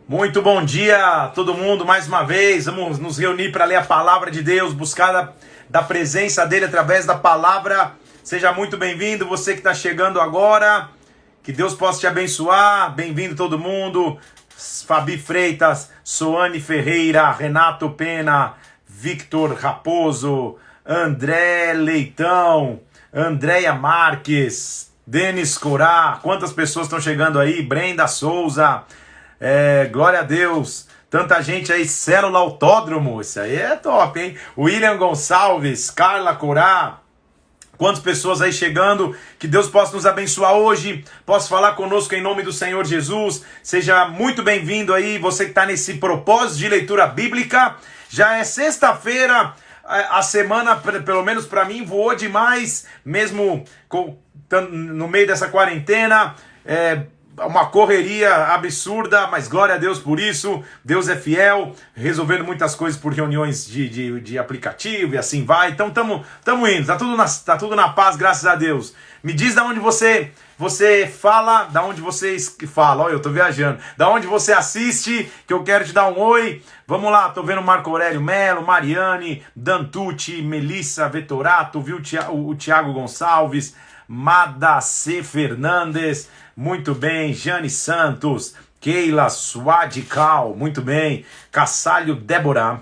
Muito bom dia a todo mundo, mais uma vez, vamos nos reunir para ler a palavra de Deus, buscar da presença dele através da palavra. Seja muito bem-vindo, você que está chegando agora, que Deus possa te abençoar, bem-vindo todo mundo, Fabi Freitas, Soane Ferreira, Renato Pena, Victor Raposo, André Leitão, Andréia Marques, Denis Corá, quantas pessoas estão chegando aí, Brenda Souza, glória a Deus, tanta gente aí, Célula Autódromo, isso aí é top, hein? William Gonçalves, Carla Corá, quantas pessoas aí chegando, que Deus possa nos abençoar hoje, possa falar conosco em nome do Senhor Jesus, seja muito bem-vindo aí, você que está nesse propósito de leitura bíblica, já é sexta-feira, a semana, pelo menos para mim, voou demais, mesmo no meio dessa quarentena, uma correria absurda, mas glória a Deus por isso. Deus é fiel, resolvendo muitas coisas por reuniões de aplicativo e assim vai. Então estamos indo, tá tudo na paz, graças a Deus. Me diz da onde você fala, da onde você fala, olha, eu tô viajando, da onde você assiste, que eu quero te dar um oi. Vamos lá, tô vendo Marco Aurélio Melo, Mariane, Dantucci, Melissa Vetorato, viu o Thiago Gonçalves, Madacê Fernandes, muito bem, Jane Santos, Keila Suadical, muito bem, Cassalho Débora,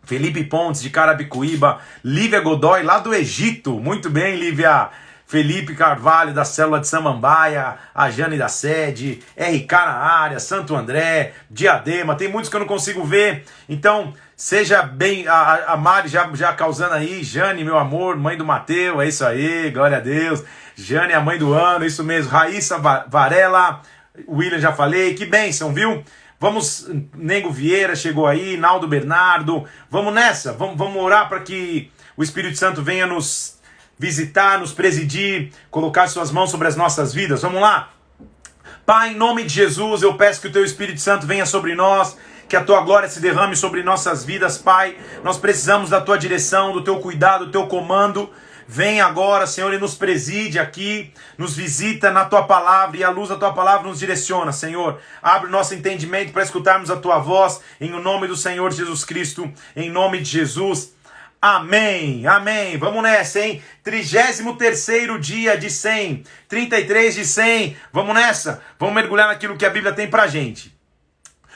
Felipe Pontes de Carapicuíba, Lívia Godoy lá do Egito, muito bem, Lívia, Felipe Carvalho da Célula de Samambaia, a Jane da Sede, RK na área, Santo André, Diadema, tem muitos que eu não consigo ver, então seja bem, a Mari já causando aí, Jane, meu amor, mãe do Mateu, é isso aí, glória a Deus, Jane, a mãe do ano, isso mesmo, Raíssa Varela, William já falei, que bênção, viu? Vamos, Nego Vieira chegou aí, Naldo Bernardo, vamos nessa, vamos orar para que o Espírito Santo venha nos visitar, nos presidir, colocar suas mãos sobre as nossas vidas, vamos lá? Pai, em nome de Jesus, eu peço que o teu Espírito Santo venha sobre nós, que a tua glória se derrame sobre nossas vidas, Pai. Nós precisamos da tua direção, do teu cuidado, do teu comando. Vem agora, Senhor, e nos preside aqui, nos visita na tua palavra, e a luz da tua palavra nos direciona, Senhor. Abre o nosso entendimento para escutarmos a tua voz, em o nome do Senhor Jesus Cristo, em nome de Jesus. Amém, amém, vamos nessa, hein? 33º dia de 100, 33 de 100, vamos nessa? Vamos mergulhar naquilo que a Bíblia tem pra gente.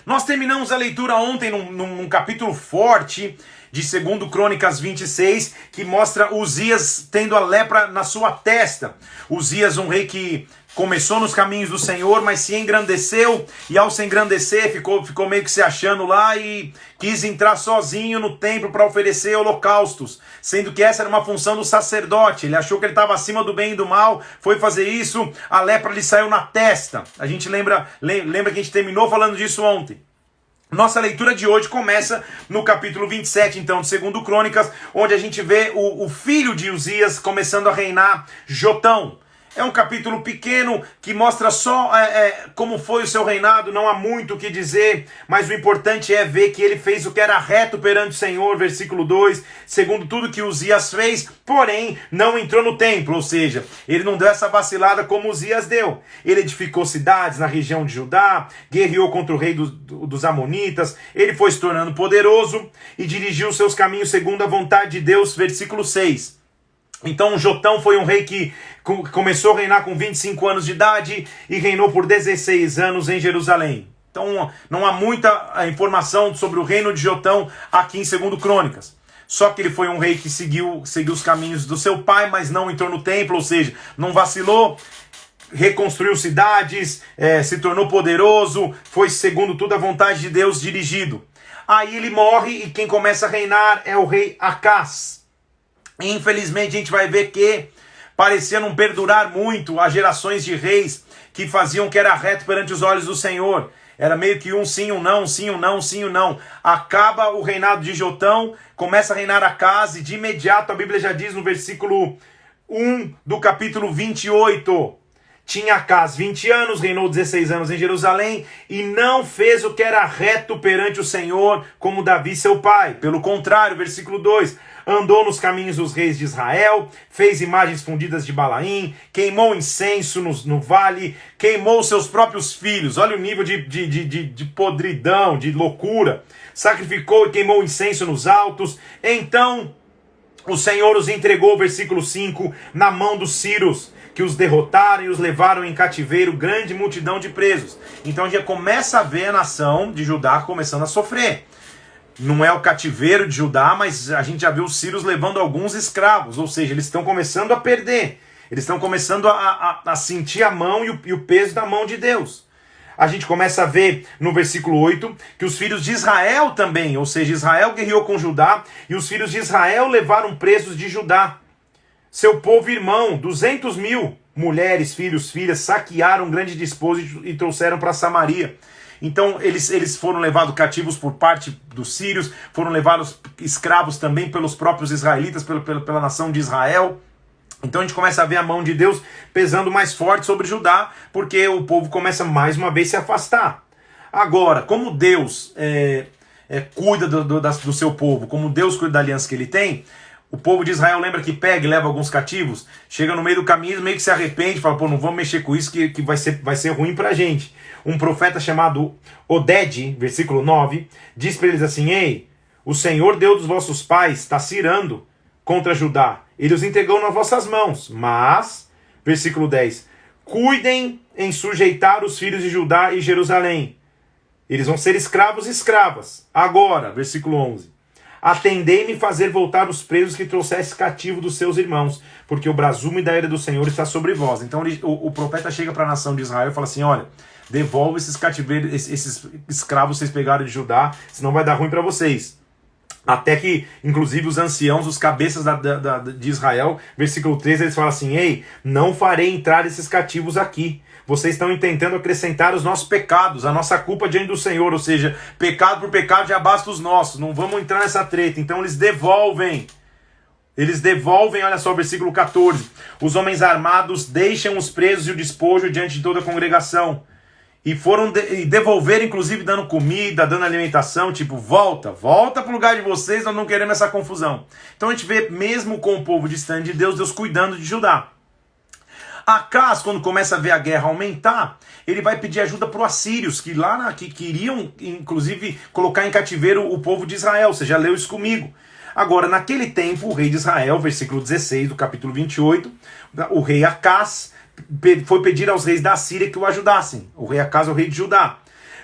Nós terminamos a leitura ontem num capítulo forte de 2 Crônicas 26, que mostra Uzias tendo a lepra na sua testa. Uzias, um rei que começou nos caminhos do Senhor, mas se engrandeceu, e ao se engrandecer ficou meio que se achando lá e quis entrar sozinho no templo para oferecer holocaustos, sendo que essa era uma função do sacerdote. Ele achou que ele estava acima do bem e do mal, foi fazer isso, a lepra lhe saiu na testa. A gente lembra que a gente terminou falando disso ontem. Nossa leitura de hoje começa no capítulo 27, então, de 2 Crônicas, onde a gente vê o filho de Uzias começando a reinar, Jotão. É um capítulo pequeno que mostra só como foi o seu reinado, não há muito o que dizer, mas o importante é ver que ele fez o que era reto perante o Senhor, versículo 2, segundo tudo que Uzias fez, porém não entrou no templo, ou seja, ele não deu essa vacilada como Uzias deu. Ele edificou cidades na região de Judá, guerreou contra o rei dos Amonitas, ele foi se tornando poderoso e dirigiu seus caminhos segundo a vontade de Deus, versículo 6. Então Jotão foi um rei que começou a reinar com 25 anos de idade e reinou por 16 anos em Jerusalém. Então não há muita informação sobre o reino de Jotão aqui em 2 Crônicas. Só que ele foi um rei que seguiu os caminhos do seu pai, mas não entrou no templo, ou seja, não vacilou, reconstruiu cidades, se tornou poderoso, foi segundo tudo a vontade de Deus dirigido. Aí ele morre e quem começa a reinar é o rei Acás. Infelizmente a gente vai ver que parecia não perdurar muito as gerações de reis que faziam o que era reto perante os olhos do Senhor. Era meio que um sim, um não, um sim, um não, um sim, um não. Acaba o reinado de Jotão, começa a reinar Acás e de imediato a Bíblia já diz no versículo 1 do capítulo 28 Tinha Acás 20 anos, reinou 16 anos em Jerusalém, e não fez o que era reto perante o Senhor, como Davi seu pai. Pelo contrário, versículo 2, andou nos caminhos dos reis de Israel, fez imagens fundidas de Balaim, queimou incenso no vale, queimou seus próprios filhos. Olha o nível de podridão, de loucura. Sacrificou e queimou incenso nos altos. Então o Senhor os entregou, versículo 5, na mão dos sírios, que os derrotaram e os levaram em cativeiro grande multidão de presos. Então já começa a ver a nação de Judá começando a sofrer. Não é o cativeiro de Judá, mas a gente já viu os sírios levando alguns escravos, ou seja, eles estão começando a perder. Eles estão começando a sentir a mão e o peso da mão de Deus. A gente começa a ver no versículo 8 que os filhos de Israel também, ou seja, Israel guerreou com Judá e os filhos de Israel levaram presos de Judá seu povo irmão, 200.000 mulheres, filhos, filhas, saquearam um grande despojo e trouxeram para Samaria. Então eles foram levados cativos por parte dos sírios, foram levados escravos também pelos próprios israelitas, pela nação de Israel. Então a gente começa a ver a mão de Deus pesando mais forte sobre Judá, porque o povo começa mais uma vez a se afastar. Agora, como Deus cuida do seu povo, como Deus cuida da aliança que ele tem, o povo de Israel lembra que pega e leva alguns cativos, chega no meio do caminho, meio que se arrepende, fala, pô, não vamos mexer com isso que vai ser ruim pra gente. Um profeta chamado Oded, versículo 9, diz para eles assim, ei, o Senhor Deus dos vossos pais está se irando contra Judá, ele os entregou nas vossas mãos, mas, versículo 10, cuidem em sujeitar os filhos de Judá e Jerusalém, eles vão ser escravos e escravas. Agora, versículo 11, atendei-me fazer voltar os presos que trouxesse cativo dos seus irmãos, porque o brasume da ira do Senhor está sobre vós. Então o profeta chega para a nação de Israel e fala assim, olha, devolve esses cativeiros, esses escravos que vocês pegaram de Judá, senão vai dar ruim para vocês. Até que, inclusive, os anciãos, os cabeças de Israel, versículo 13, eles falam assim, ei, não farei entrar esses cativos aqui. Vocês estão tentando acrescentar os nossos pecados, a nossa culpa diante do Senhor, ou seja, pecado por pecado já basta os nossos, não vamos entrar nessa treta. Então eles devolvem, olha só o versículo 14, os homens armados deixam os presos e o despojo diante de toda a congregação, e foram devolver, inclusive dando comida, dando alimentação, tipo, volta para o lugar de vocês, nós não queremos essa confusão. Então a gente vê, mesmo com o povo distante de Deus, Deus cuidando de Judá. Acás, quando começa a ver a guerra aumentar, ele vai pedir ajuda para os assírios, que queriam, inclusive, colocar em cativeiro o povo de Israel. Você já leu isso comigo. Agora, naquele tempo, o rei de Israel, versículo 16 do capítulo 28, o rei Acás foi pedir aos reis da Síria que o ajudassem. O rei Acás é o rei de Judá.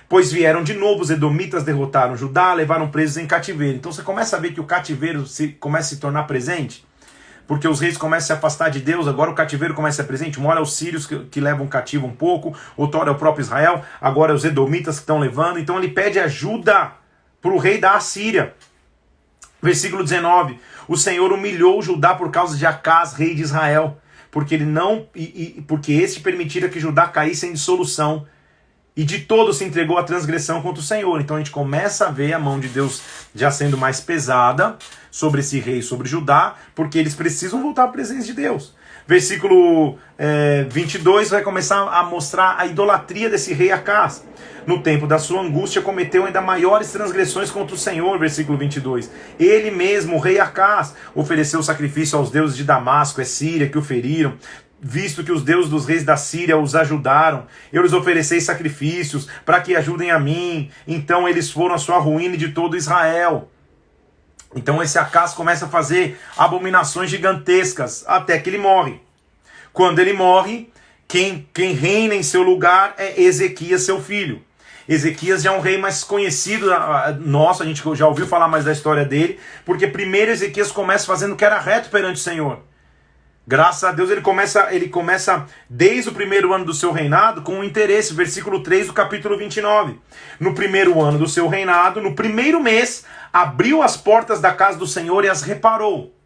Pois vieram de novo, os edomitas derrotaram Judá, levaram presos em cativeiro. Então você começa a ver que o cativeiro começa a se tornar presente, porque os reis começam a se afastar de Deus, agora o cativeiro começa a ser presente. Uma hora é os sírios que levam cativo um pouco, outra hora é o próprio Israel, agora é os edomitas que estão levando. Então ele pede ajuda para o rei da Assíria. Versículo 19, o Senhor humilhou Judá por causa de Acás, rei de Israel, porque porque este permitira que Judá caísse em dissolução, e de todo se entregou à transgressão contra o Senhor. Então a gente começa a ver a mão de Deus já sendo mais pesada sobre esse rei, sobre Judá, porque eles precisam voltar à presença de Deus. Versículo 22 vai começar a mostrar a idolatria desse rei Acás. No tempo da sua angústia cometeu ainda maiores transgressões contra o Senhor, versículo 22. Ele mesmo, o rei Acás, ofereceu sacrifício aos deuses de Damasco, Síria, que o feriram, visto que os deuses dos reis da Síria os ajudaram. Eu lhes ofereci sacrifícios para que ajudem a mim. Então eles foram a sua ruína e de todo Israel. Então esse Acás começa a fazer abominações gigantescas até que ele morre. Quando ele morre, quem reina em seu lugar é Ezequias, seu filho. Ezequias já é um rei mais conhecido nosso, a gente já ouviu falar mais da história dele, porque primeiro Ezequias começa fazendo o que era reto perante o Senhor. Graças a Deus ele começa desde o primeiro ano do seu reinado com um interesse, versículo 3 do capítulo 29. No primeiro ano do seu reinado, no primeiro mês, abriu as portas da casa do Senhor e as reparou.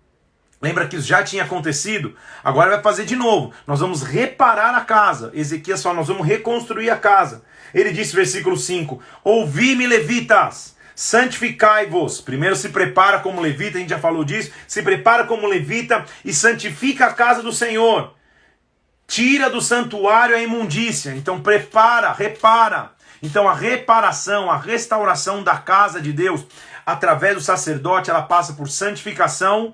Lembra que isso já tinha acontecido? Agora vai fazer de novo. Nós vamos reparar a casa. Ezequias fala, nós vamos reconstruir a casa. Ele disse, versículo 5, ouvi-me, levitas, santificai-vos. Primeiro se prepara como levita, a gente já falou disso. Se prepara como levita e santifica a casa do Senhor. tira do santuário a imundícia. Então repara. Então a reparação, a restauração da casa de Deus, através do sacerdote, ela passa por santificação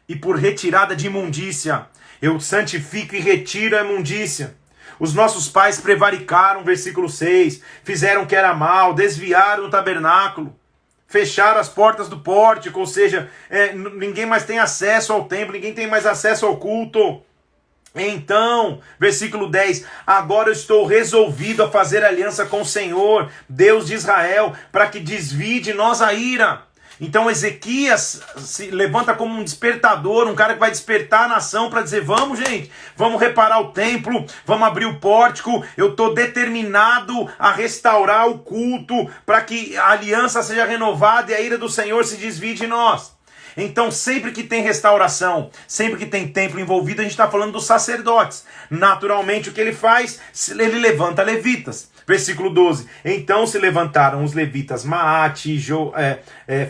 e por retirada de imundícia. Eu santifico e retiro a imundícia. Os nossos pais prevaricaram, versículo 6, fizeram que era mal, desviaram o tabernáculo, fecharam as portas do pórtico, ou seja, ninguém mais tem acesso ao templo, ninguém tem mais acesso ao culto. Então, versículo 10, agora eu estou resolvido a fazer aliança com o Senhor, Deus de Israel, para que desvie de nós a ira. Então Ezequias se levanta como um despertador, um cara que vai despertar a nação para dizer, vamos gente, vamos reparar o templo, vamos abrir o pórtico, eu estou determinado a restaurar o culto, para que a aliança seja renovada e a ira do Senhor se desvie de nós. Então sempre que tem restauração, sempre que tem templo envolvido, a gente está falando dos sacerdotes. Naturalmente o que ele faz? Ele levanta levitas. Versículo 12, então se levantaram os levitas Maate,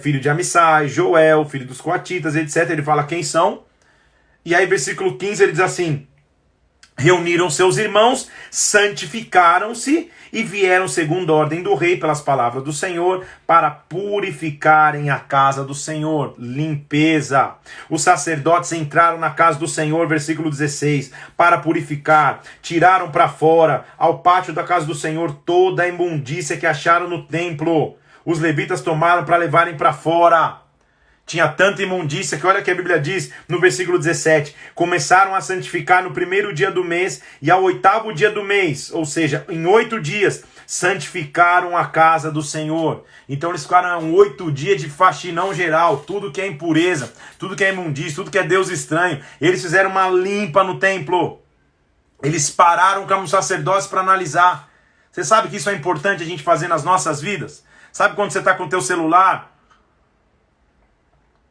filho de Amissai, Joel, filho dos coatitas, etc. Ele fala quem são. E aí versículo 15 ele diz assim, reuniram seus irmãos, santificaram-se e vieram segundo a ordem do rei pelas palavras do Senhor para purificarem a casa do Senhor. Limpeza. Os sacerdotes entraram na casa do Senhor, versículo 16, para purificar. Tiraram para fora, ao pátio da casa do Senhor, toda a imundícia que acharam no templo. Os levitas tomaram para levarem para fora. Tinha tanta imundícia que olha que a Bíblia diz no versículo 17. Começaram a santificar no primeiro dia do mês e ao 8º dia do mês. Ou seja, em 8 dias, santificaram a casa do Senhor. Então eles ficaram 8 dias de faxinão geral. Tudo que é impureza, tudo que é imundícia, tudo que é Deus estranho. Eles fizeram uma limpa no templo. Eles pararam como sacerdotes para analisar. Você sabe que isso é importante a gente fazer nas nossas vidas? Sabe quando você está com o teu celular,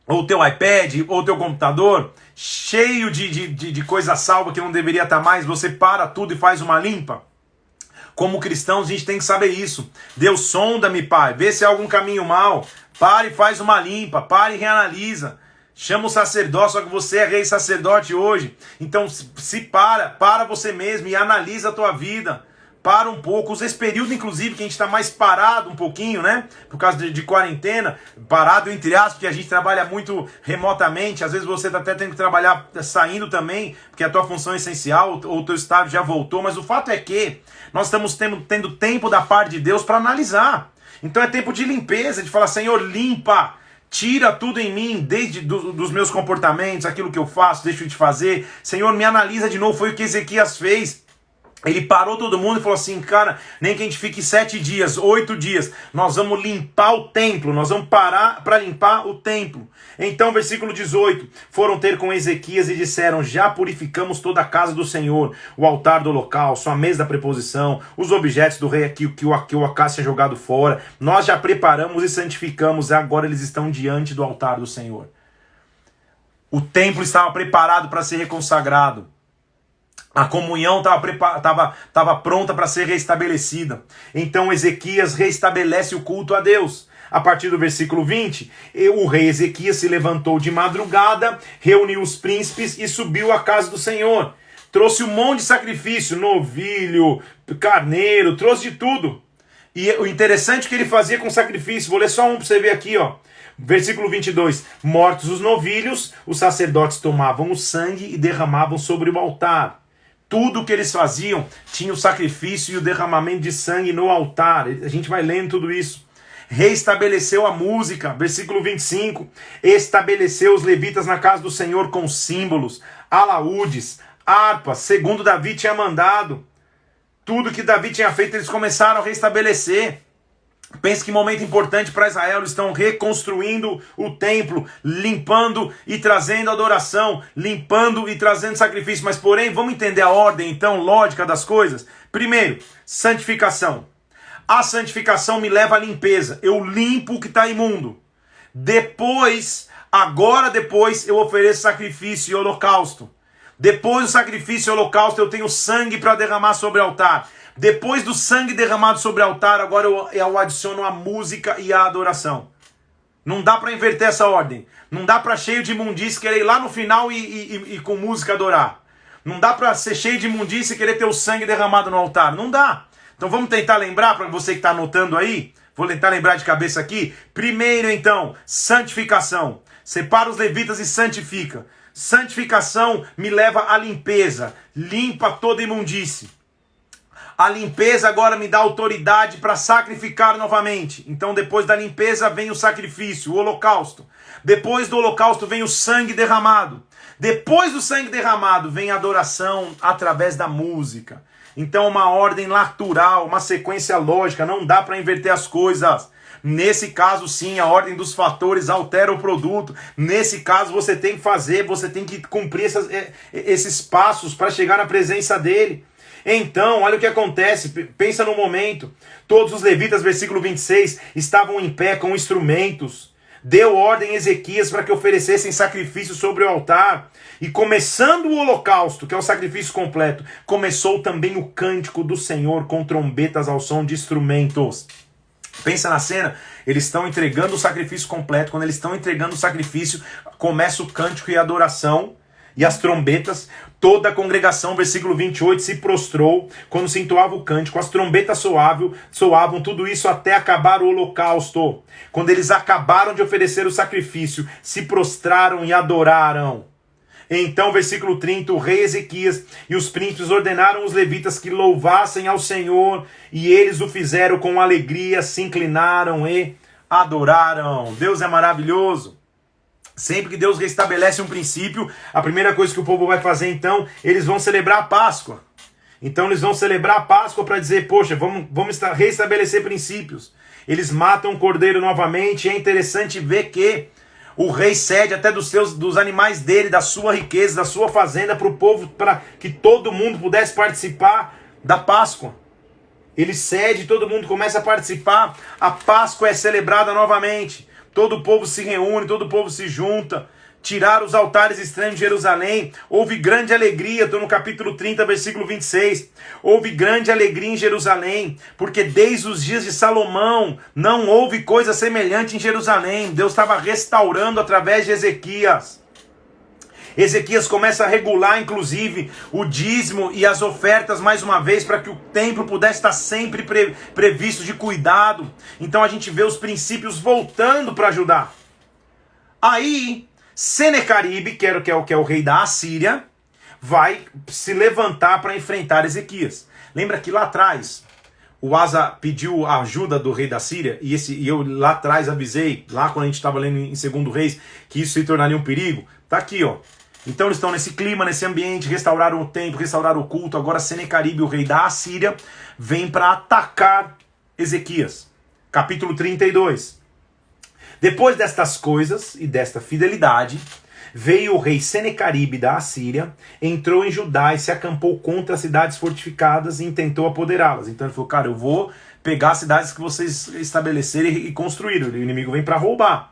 ou o teu iPad, ou o teu computador, cheio de coisa salva que não deveria estar mais, você para tudo e faz uma limpa? Como cristãos, a gente tem que saber isso. Deus sonda-me, Pai, vê se há algum caminho mal, para e faz uma limpa, para e reanalisa. Chama o sacerdote, só que você é rei sacerdote hoje. Então, para você mesmo e analisa a tua vida. Para um pouco, usa esse período inclusive que a gente está mais parado um pouquinho, né? Por causa de quarentena, parado entre aspas, porque a gente trabalha muito remotamente, às vezes você está até tendo que trabalhar saindo também, porque a tua função é essencial, ou o teu estágio já voltou, mas o fato é que nós estamos tendo tempo da parte de Deus para analisar. Então é tempo de limpeza, de falar, Senhor, limpa, tira tudo em mim, desde dos meus comportamentos, aquilo que eu faço, deixo de fazer. Senhor, me analisa de novo, foi o que Ezequias fez. Ele parou todo mundo e falou assim, cara, nem que a gente fique 7 dias, 8 dias, nós vamos limpar o templo, nós vamos parar para limpar o templo. Então, versículo 18, foram ter com Ezequias e disseram, já purificamos toda a casa do Senhor, o altar do holocausto, a mesa da preposição, os objetos do rei aqui, que o Acás tinha jogado fora, nós já preparamos e santificamos, e agora eles estão diante do altar do Senhor. O templo estava preparado para ser reconsagrado. A comunhão estava pronta para ser restabelecida. Então Ezequias restabelece o culto a Deus. A partir do versículo 20, o rei Ezequias se levantou de madrugada, reuniu os príncipes e subiu à casa do Senhor. Trouxe um monte de sacrifício, novilho, carneiro, trouxe de tudo. E o interessante é que ele fazia com sacrifício, vou ler só um para você ver aqui, ó. Versículo 22, mortos os novilhos, os sacerdotes tomavam o sangue e derramavam sobre o altar. Tudo o que eles faziam tinha o sacrifício e o derramamento de sangue no altar. A gente vai lendo tudo isso. Reestabeleceu a música, versículo 25. Estabeleceu os levitas na casa do Senhor com símbolos, alaúdes, harpas, segundo Davi tinha mandado. Tudo que Davi tinha feito, eles começaram a restabelecer. Pense que momento importante para Israel, eles estão reconstruindo o templo, limpando e trazendo adoração, limpando e trazendo sacrifício. Mas porém, vamos entender a ordem então, lógica das coisas? Primeiro, santificação. A santificação me leva à limpeza, eu limpo o que está imundo. Depois, eu ofereço sacrifício e holocausto. Depois do sacrifício e holocausto, eu tenho sangue para derramar sobre o altar. Depois do sangue derramado sobre o altar, agora eu adiciono a música e a adoração. Não dá para inverter essa ordem. Não dá para cheio de imundície querer ir lá no final e com música adorar. Não dá para ser cheio de imundícia e querer ter o sangue derramado no altar. Não dá. Então vamos tentar lembrar, para você que está anotando aí, vou tentar lembrar de cabeça aqui. Primeiro então, santificação. Separa os levitas e santifica. Santificação me leva à limpeza. Limpa toda imundície. A limpeza agora me dá autoridade para sacrificar novamente. Então depois da limpeza vem o sacrifício, o holocausto. Depois do holocausto vem o sangue derramado. Depois do sangue derramado vem a adoração através da música. Então uma ordem natural, uma sequência lógica, não dá para inverter as coisas. Nesse caso sim, a ordem dos fatores altera o produto. Nesse caso você tem que fazer, você tem que cumprir esses passos para chegar na presença dele. Então, olha o que acontece, pensa no momento. Todos os levitas, versículo 26, estavam em pé com instrumentos. Deu ordem a Ezequias para que oferecessem sacrifício sobre o altar. E começando o holocausto, que é o sacrifício completo, começou também o cântico do Senhor com trombetas ao som de instrumentos. Pensa na cena, eles estão entregando o sacrifício completo. Quando eles estão entregando o sacrifício, começa o cântico e a adoração. E as trombetas, toda a congregação, versículo 28, se prostrou quando se entoava o cântico, as trombetas soavam, tudo isso até acabar o holocausto. Quando eles acabaram de oferecer o sacrifício, se prostraram e adoraram. Então, versículo 30, o rei Ezequias e os príncipes ordenaram os levitas que louvassem ao Senhor, e eles o fizeram com alegria, se inclinaram e adoraram. Deus é maravilhoso. Sempre que Deus restabelece um princípio, a primeira coisa que o povo vai fazer então, eles vão celebrar a Páscoa. Então eles vão celebrar a Páscoa para dizer, poxa, vamos restabelecer princípios. Eles matam o cordeiro novamente, e é interessante ver que o rei cede até dos animais dele, da sua riqueza, da sua fazenda para o povo, para que todo mundo pudesse participar da Páscoa. Ele cede, todo mundo começa a participar, a Páscoa é celebrada novamente. Todo o povo se reúne, todo o povo se junta. Tiraram os altares estranhos de Jerusalém. Houve grande alegria, estou no capítulo 30, versículo 26. Houve grande alegria em Jerusalém, porque desde os dias de Salomão não houve coisa semelhante em Jerusalém. Deus estava restaurando através de Ezequias. Ezequias começa a regular, inclusive, o dízimo e as ofertas mais uma vez, para que o templo pudesse estar sempre previsto de cuidado. Então a gente vê os princípios voltando para Judá. Aí, Senequeribe, que é o rei da Assíria, vai se levantar para enfrentar Ezequias. Lembra que lá atrás, o Asa pediu a ajuda do rei da Síria, e eu lá atrás avisei, lá quando a gente estava lendo em 2 Reis, que isso se tornaria um perigo? Tá aqui, ó. Então eles estão nesse clima, nesse ambiente, restauraram o templo, restauraram o culto. Agora Senequeribe, o rei da Assíria, vem para atacar Ezequias. Capítulo 32. Depois destas coisas e desta fidelidade, veio o rei Senequeribe da Assíria, entrou em Judá e se acampou contra as cidades fortificadas e intentou apoderá-las. Então ele falou, cara, eu vou pegar as cidades que vocês estabeleceram e construíram. O inimigo vem para roubar.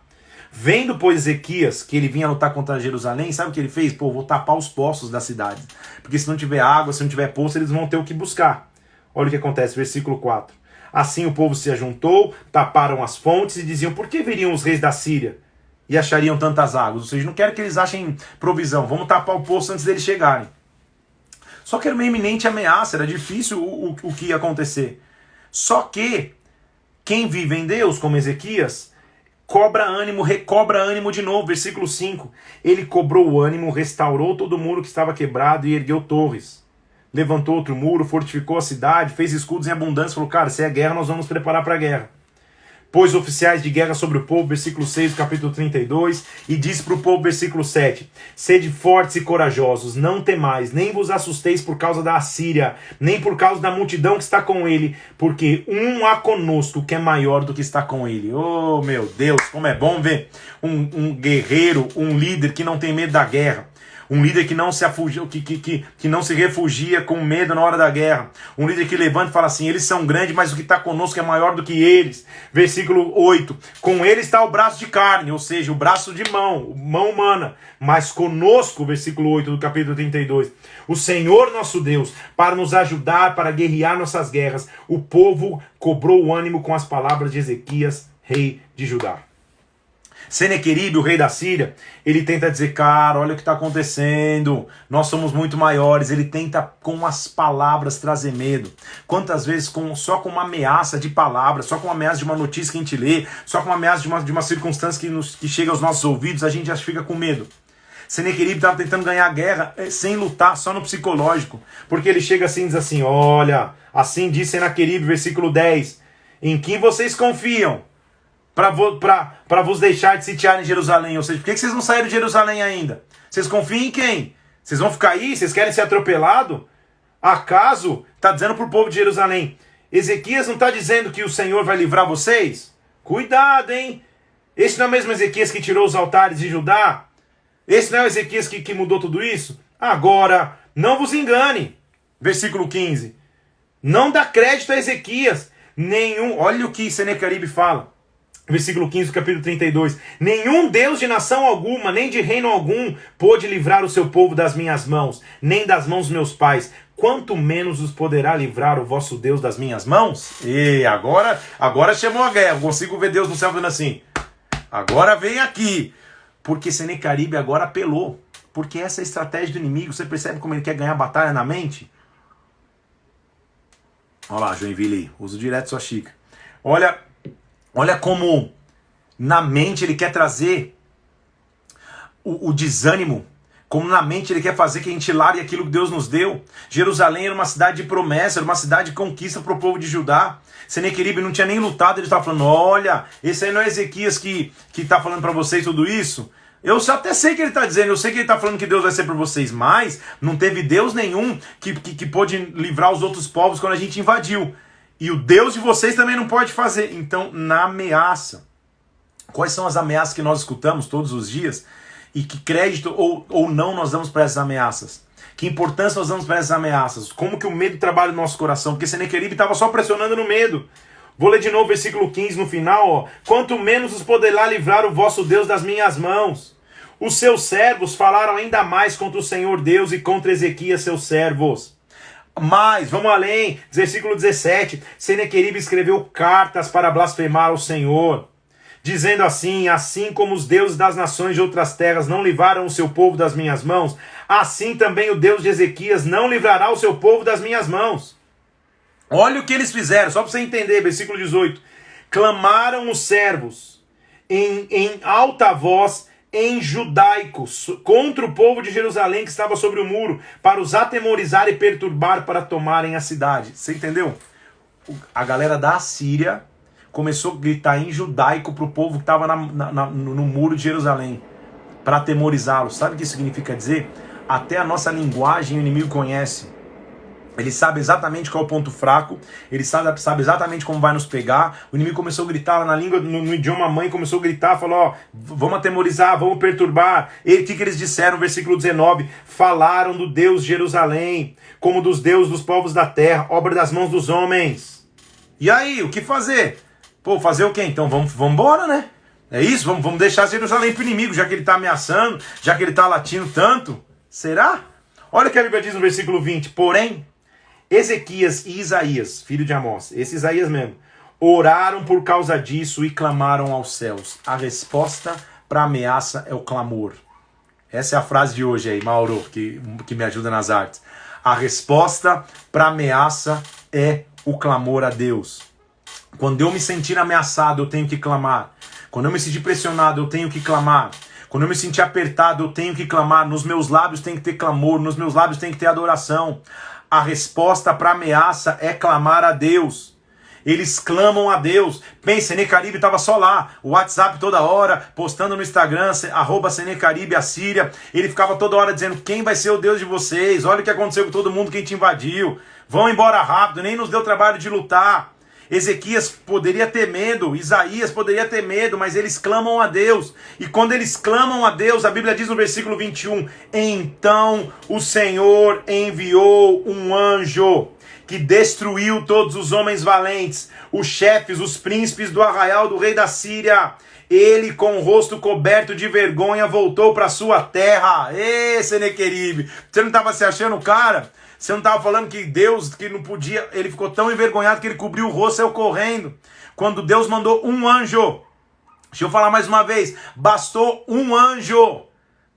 Vendo, pois, Ezequias que ele vinha lutar contra Jerusalém, sabe o que ele fez? Pô, vou tapar os poços da cidade. Porque se não tiver água, se não tiver poço, eles vão ter o que buscar. Olha o que acontece, versículo 4. Assim o povo se ajuntou, taparam as fontes e diziam, por que viriam os reis da Síria e achariam tantas águas? Ou seja, não quero que eles achem provisão, vamos tapar o poço antes deles chegarem. Só que era uma iminente ameaça, era difícil o que ia acontecer. Só que quem vive em Deus, como Ezequias, recobra ânimo de novo. Versículo 5. Ele cobrou o ânimo, restaurou todo o muro que estava quebrado e ergueu torres. Levantou outro muro, fortificou a cidade, fez escudos em abundância. Falou, cara, se é guerra, nós vamos nos preparar para a guerra. Pôs oficiais de guerra sobre o povo, versículo 6 do capítulo 32, e disse para o povo, versículo 7, sede fortes e corajosos, não temais, nem vos assusteis por causa da Assíria, nem por causa da multidão que está com ele, porque um há conosco que é maior do que está com ele. Oh, meu Deus, como é bom ver um guerreiro, um líder que não tem medo da guerra. Um líder que não se refugia com medo na hora da guerra. Um líder que levanta e fala assim, eles são grandes, mas o que está conosco é maior do que eles. Versículo 8. Com ele está o braço de carne, ou seja, o braço de mão humana. Mas conosco, versículo 8 do capítulo 32. O Senhor nosso Deus, para nos ajudar, para guerrear nossas guerras. O povo cobrou o ânimo com as palavras de Ezequias, rei de Judá. Senequeribe, o rei da Síria, ele tenta dizer, cara, olha o que está acontecendo, nós somos muito maiores. Ele tenta com as palavras trazer medo. Quantas vezes só com uma ameaça de palavras, só com uma ameaça de uma notícia que a gente lê, só com uma ameaça de uma circunstância que chega aos nossos ouvidos, a gente já fica com medo. Senequeribe estava tentando ganhar a guerra sem lutar, só no psicológico. Porque ele chega assim e diz assim, olha, assim diz Senequeribe, versículo 10, em quem vocês confiam para vos deixar de sitiar em Jerusalém? Ou seja, por que vocês não saíram de Jerusalém ainda? Vocês confiam em quem? Vocês vão ficar aí? Vocês querem ser atropelados? Acaso está dizendo para o povo de Jerusalém, Ezequias não está dizendo que o Senhor vai livrar vocês? Cuidado, hein? Esse não é o mesmo Ezequias que tirou os altares de Judá? Esse não é o Ezequias que mudou tudo isso? Agora, não vos engane. Versículo 15. Não dá crédito a Ezequias. Olha o que Senequeribe fala. Versículo 15 do capítulo 32. Nenhum Deus de nação alguma, nem de reino algum, pôde livrar o seu povo das minhas mãos, nem das mãos dos meus pais. Quanto menos os poderá livrar o vosso Deus das minhas mãos? E agora chamou a guerra. Eu consigo ver Deus no céu falando assim, agora vem aqui. Porque Senequeribe agora apelou. Porque essa é a estratégia do inimigo. Você percebe como ele quer ganhar batalha na mente? Olha lá, Joinville, uso direto sua xícara. Olha como na mente ele quer trazer o desânimo. Como na mente ele quer fazer que a gente largue aquilo que Deus nos deu. Jerusalém era uma cidade de promessa, era uma cidade de conquista para o povo de Judá. Senequeribe não tinha nem lutado, ele estava falando, olha, esse aí não é Ezequias que está falando para vocês tudo isso? Eu até sei que ele está dizendo, eu sei que ele está falando que Deus vai ser por vocês, mas não teve Deus nenhum que pôde livrar os outros povos quando a gente invadiu. E o Deus de vocês também não pode fazer. Então, na ameaça. Quais são as ameaças que nós escutamos todos os dias? E que crédito ou não nós damos para essas ameaças? Que importância nós damos para essas ameaças? Como que o medo trabalha no nosso coração? Porque Senequeribe estava só pressionando no medo. Vou ler de novo o versículo 15 no final. Ó. Quanto menos os poderá livrar o vosso Deus das minhas mãos. Os seus servos falaram ainda mais contra o Senhor Deus e contra Ezequias, seus servos. Mas, vamos além, versículo 17, Senequeribe escreveu cartas para blasfemar ao Senhor, dizendo assim, assim como os deuses das nações de outras terras não livraram o seu povo das minhas mãos, assim também o Deus de Ezequias não livrará o seu povo das minhas mãos. Olha o que eles fizeram, só para você entender, versículo 18, clamaram os servos em alta voz, em judaico, contra o povo de Jerusalém que estava sobre o muro, para os atemorizar e perturbar para tomarem a cidade. Você entendeu? A galera da Assíria começou a gritar em judaico para o povo que estava no muro de Jerusalém, para atemorizá-los. Sabe o que isso significa dizer? Até a nossa linguagem o inimigo conhece. Ele sabe exatamente qual é o ponto fraco, ele sabe exatamente como vai nos pegar. O inimigo começou a gritar na língua, no idioma mãe, começou a gritar, falou, ó, vamos atemorizar, vamos perturbar. E o que eles disseram, versículo 19, falaram do Deus de Jerusalém, como dos deuses dos povos da terra, obra das mãos dos homens. E aí, o que fazer? Pô, fazer o quê? Então vamos embora, né? É isso, vamos deixar Jerusalém pro inimigo, já que ele está ameaçando, já que ele está latindo tanto. Será? Olha o que a Bíblia diz no versículo 20, porém, Ezequias e Isaías, filho de Amós, esse Isaías mesmo, oraram por causa disso e clamaram aos céus. A resposta para a ameaça é o clamor. Essa é a frase de hoje aí, Mauro, que me ajuda nas artes. A resposta para a ameaça é o clamor a Deus. Quando eu me sentir ameaçado, eu tenho que clamar. Quando eu me sentir pressionado, eu tenho que clamar. Quando eu me sentir apertado, eu tenho que clamar. Nos meus lábios tem que ter clamor, nos meus lábios tem que ter adoração. A resposta para a ameaça é clamar a Deus. Eles clamam a Deus. Pensa, Senequeribe estava só lá, o WhatsApp toda hora, postando no Instagram, @Senequeribe Assíria. Ele ficava toda hora dizendo, quem vai ser o Deus de vocês? Olha o que aconteceu com todo mundo que te invadiu. Vão embora rápido, nem nos deu trabalho de lutar. Ezequias poderia ter medo, Isaías poderia ter medo, mas eles clamam a Deus. E quando eles clamam a Deus, a Bíblia diz no versículo 21, então o Senhor enviou um anjo que destruiu todos os homens valentes, os chefes, os príncipes do arraial do rei da Síria. Ele, com o rosto coberto de vergonha, voltou para sua terra. Ê, Senequeribe, você não estava se achando, cara? Você não estava falando que Deus, que não podia, ele ficou tão envergonhado que ele cobriu o rosto e saiu correndo. Quando Deus mandou um anjo Deixa eu falar mais uma vez. Bastou um anjo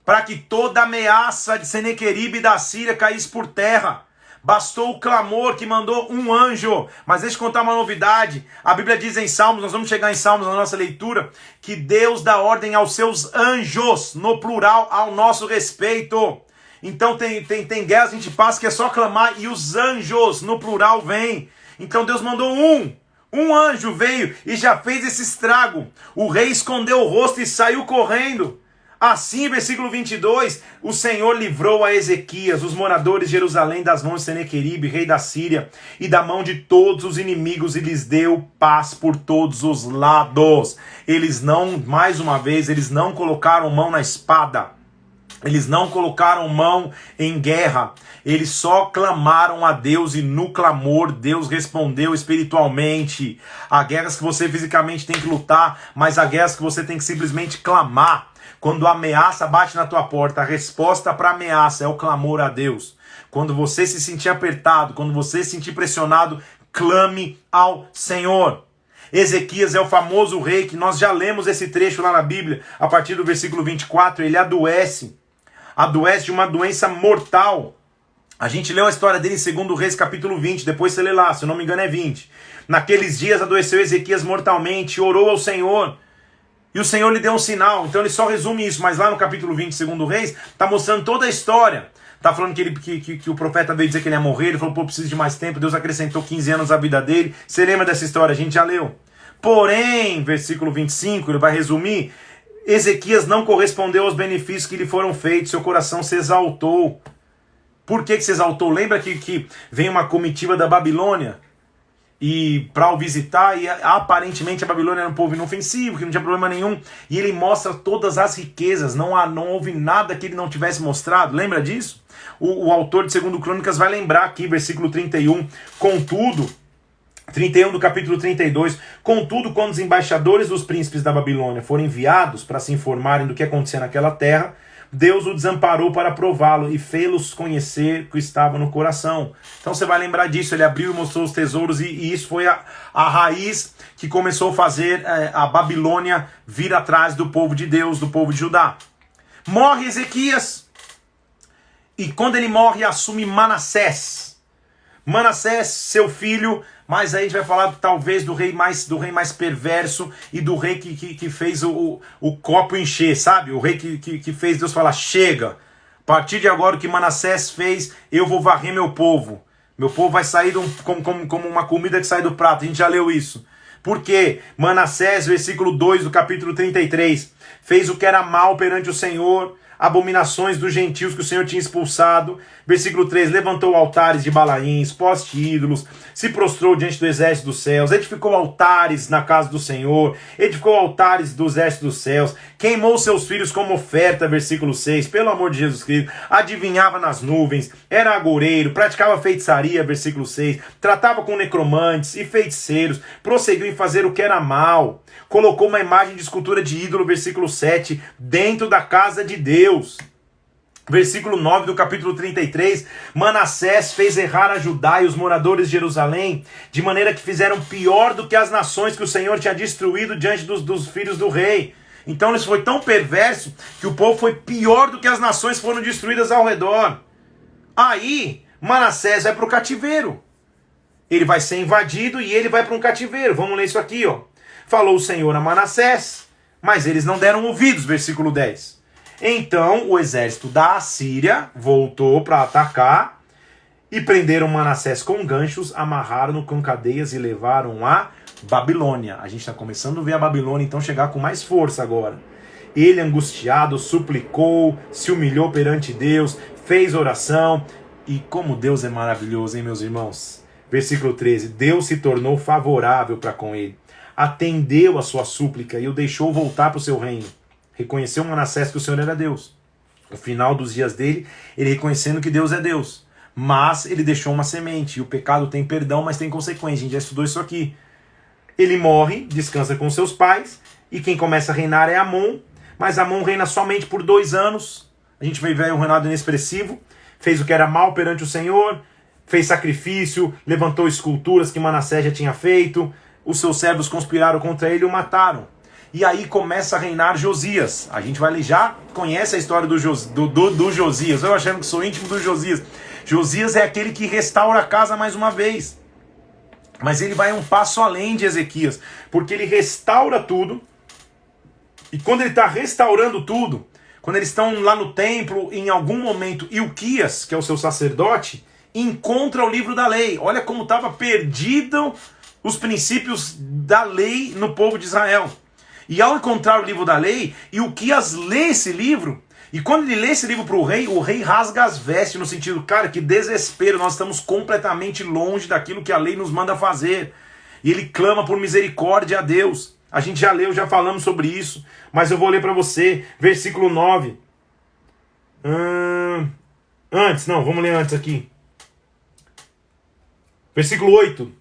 para que toda ameaça de Senequeribe e da Síria caísse por terra. Bastou o clamor que mandou um anjo. Mas deixa eu contar uma novidade. A Bíblia diz em Salmos, nós vamos chegar em Salmos na nossa leitura, que Deus dá ordem aos seus anjos, no plural, ao nosso respeito. Então tem guerras que a gente passa que é só clamar e os anjos, no plural, vêm. Então Deus mandou um anjo veio e já fez esse estrago. O rei escondeu o rosto e saiu correndo. Assim, versículo 22, o Senhor livrou a Ezequias, os moradores de Jerusalém, das mãos de Senequeribe, rei da Síria, e da mão de todos os inimigos, e lhes deu paz por todos os lados. Eles não, mais uma vez, eles não colocaram mão na espada. Eles não colocaram mão em guerra. Eles só clamaram a Deus e no clamor Deus respondeu espiritualmente. Há guerras que você fisicamente tem que lutar, mas há guerras que você tem que simplesmente clamar. Quando a ameaça bate na tua porta, a resposta para a ameaça é o clamor a Deus. Quando você se sentir apertado, quando você se sentir pressionado, clame ao Senhor. Ezequias é o famoso rei que nós já lemos esse trecho lá na Bíblia, a partir do versículo 24, ele adoece de uma doença mortal. A gente leu a história dele em 2 Reis capítulo 20, depois você lê lá, se eu não me engano é 20. Naqueles dias adoeceu Ezequias mortalmente, orou ao Senhor, e o Senhor lhe deu um sinal. Então ele só resume isso, mas lá no capítulo 20, 2 Reis, está mostrando toda a história. Está falando que o profeta veio dizer que ele ia morrer, ele falou, pô, preciso de mais tempo, Deus acrescentou 15 anos à vida dele. Você lembra dessa história? A gente já leu. Porém, versículo 25, ele vai resumir, Ezequias não correspondeu aos benefícios que lhe foram feitos, seu coração se exaltou. Por que se exaltou? Lembra que vem uma comitiva da Babilônia e para o visitar, e aparentemente a Babilônia era um povo inofensivo, que não tinha problema nenhum, e ele mostra todas as riquezas, não houve nada que ele não tivesse mostrado. Lembra disso? O autor de 2 Crônicas vai lembrar aqui, versículo 31, contudo, 31 do capítulo 32, contudo, quando os embaixadores dos príncipes da Babilônia foram enviados para se informarem do que acontecia naquela terra, Deus o desamparou para prová-lo e fê-los conhecer o que estava no coração. Então você vai lembrar disso, ele abriu e mostrou os tesouros, e isso foi a raiz que começou a fazer a Babilônia vir atrás do povo de Deus, do povo de Judá. Morre Ezequias, e quando ele morre assume Manassés. Manassés, seu filho, mas aí a gente vai falar talvez do rei mais perverso e do rei que fez o copo encher, sabe? O rei que fez Deus falar, chega, a partir de agora o que Manassés fez, eu vou varrer meu povo. Meu povo vai sair como uma comida que sai do prato, a gente já leu isso. Porque Manassés, versículo 2 do capítulo 33, fez o que era mal perante o Senhor, abominações dos gentios que o Senhor tinha expulsado. Versículo 3, levantou altares de Balaíns, poste ídolos, se prostrou diante do exército dos céus, edificou altares na casa do Senhor, edificou altares do exército dos céus, queimou seus filhos como oferta, versículo 6, pelo amor de Jesus Cristo, adivinhava nas nuvens, era agoureiro, praticava feitiçaria, versículo 6, tratava com necromantes e feiticeiros, prosseguiu em fazer o que era mal, colocou uma imagem de escultura de ídolo, versículo 7, dentro da casa de Deus. Versículo 9 do capítulo 33, Manassés fez errar a Judá e os moradores de Jerusalém, de maneira que fizeram pior do que as nações que o Senhor tinha destruído diante dos filhos do rei. Então isso foi tão perverso que o povo foi pior do que as nações foram destruídas ao redor. Aí Manassés vai para o cativeiro. Ele vai ser invadido e ele vai para um cativeiro. Vamos ler isso aqui, ó. Falou o Senhor a Manassés, mas eles não deram ouvidos, versículo 10. Então o exército da Assíria voltou para atacar e prenderam Manassés com ganchos, amarraram-no com cadeias e levaram a Babilônia. A gente está começando a ver a Babilônia então chegar com mais força agora. Ele, angustiado, suplicou, se humilhou perante Deus, fez oração. E como Deus é maravilhoso, hein, meus irmãos? Versículo 13. Deus se tornou favorável para com ele. Atendeu a sua súplica e o deixou voltar para o seu reino. Reconheceu Manassés que o Senhor era Deus. No final dos dias dele, ele reconhecendo que Deus é Deus. Mas ele deixou uma semente. E o pecado tem perdão, mas tem consequência. A gente já estudou isso aqui. Ele morre, descansa com seus pais. E quem começa a reinar é Amon. Mas Amon reina somente por 2 anos. A gente vai ver um reinado inexpressivo. Fez o que era mal perante o Senhor. Fez sacrifício. Levantou esculturas que Manassés já tinha feito. Os seus servos conspiraram contra ele e o mataram. e aí começa a reinar Josias. A gente já conhece a história do Josias, eu achando que sou íntimo do Josias. Josias é aquele que restaura a casa mais uma vez. Mas ele vai um passo além de Ezequias, porque ele restaura tudo, e quando ele está restaurando tudo, quando eles estão lá no templo, em algum momento, Ilquias, que é o seu sacerdote, encontra o livro da lei. Olha como estava perdido os princípios da lei no povo de Israel. E ao encontrar o livro da lei, Ilquias lê esse livro, e quando ele lê esse livro para o rei rasga as vestes, no sentido, cara, que desespero, nós estamos completamente longe daquilo que a lei nos manda fazer. E ele clama por misericórdia a Deus. A gente já leu, já falamos sobre isso, mas eu vou ler para você, versículo 9. Vamos ler antes aqui. Versículo 8.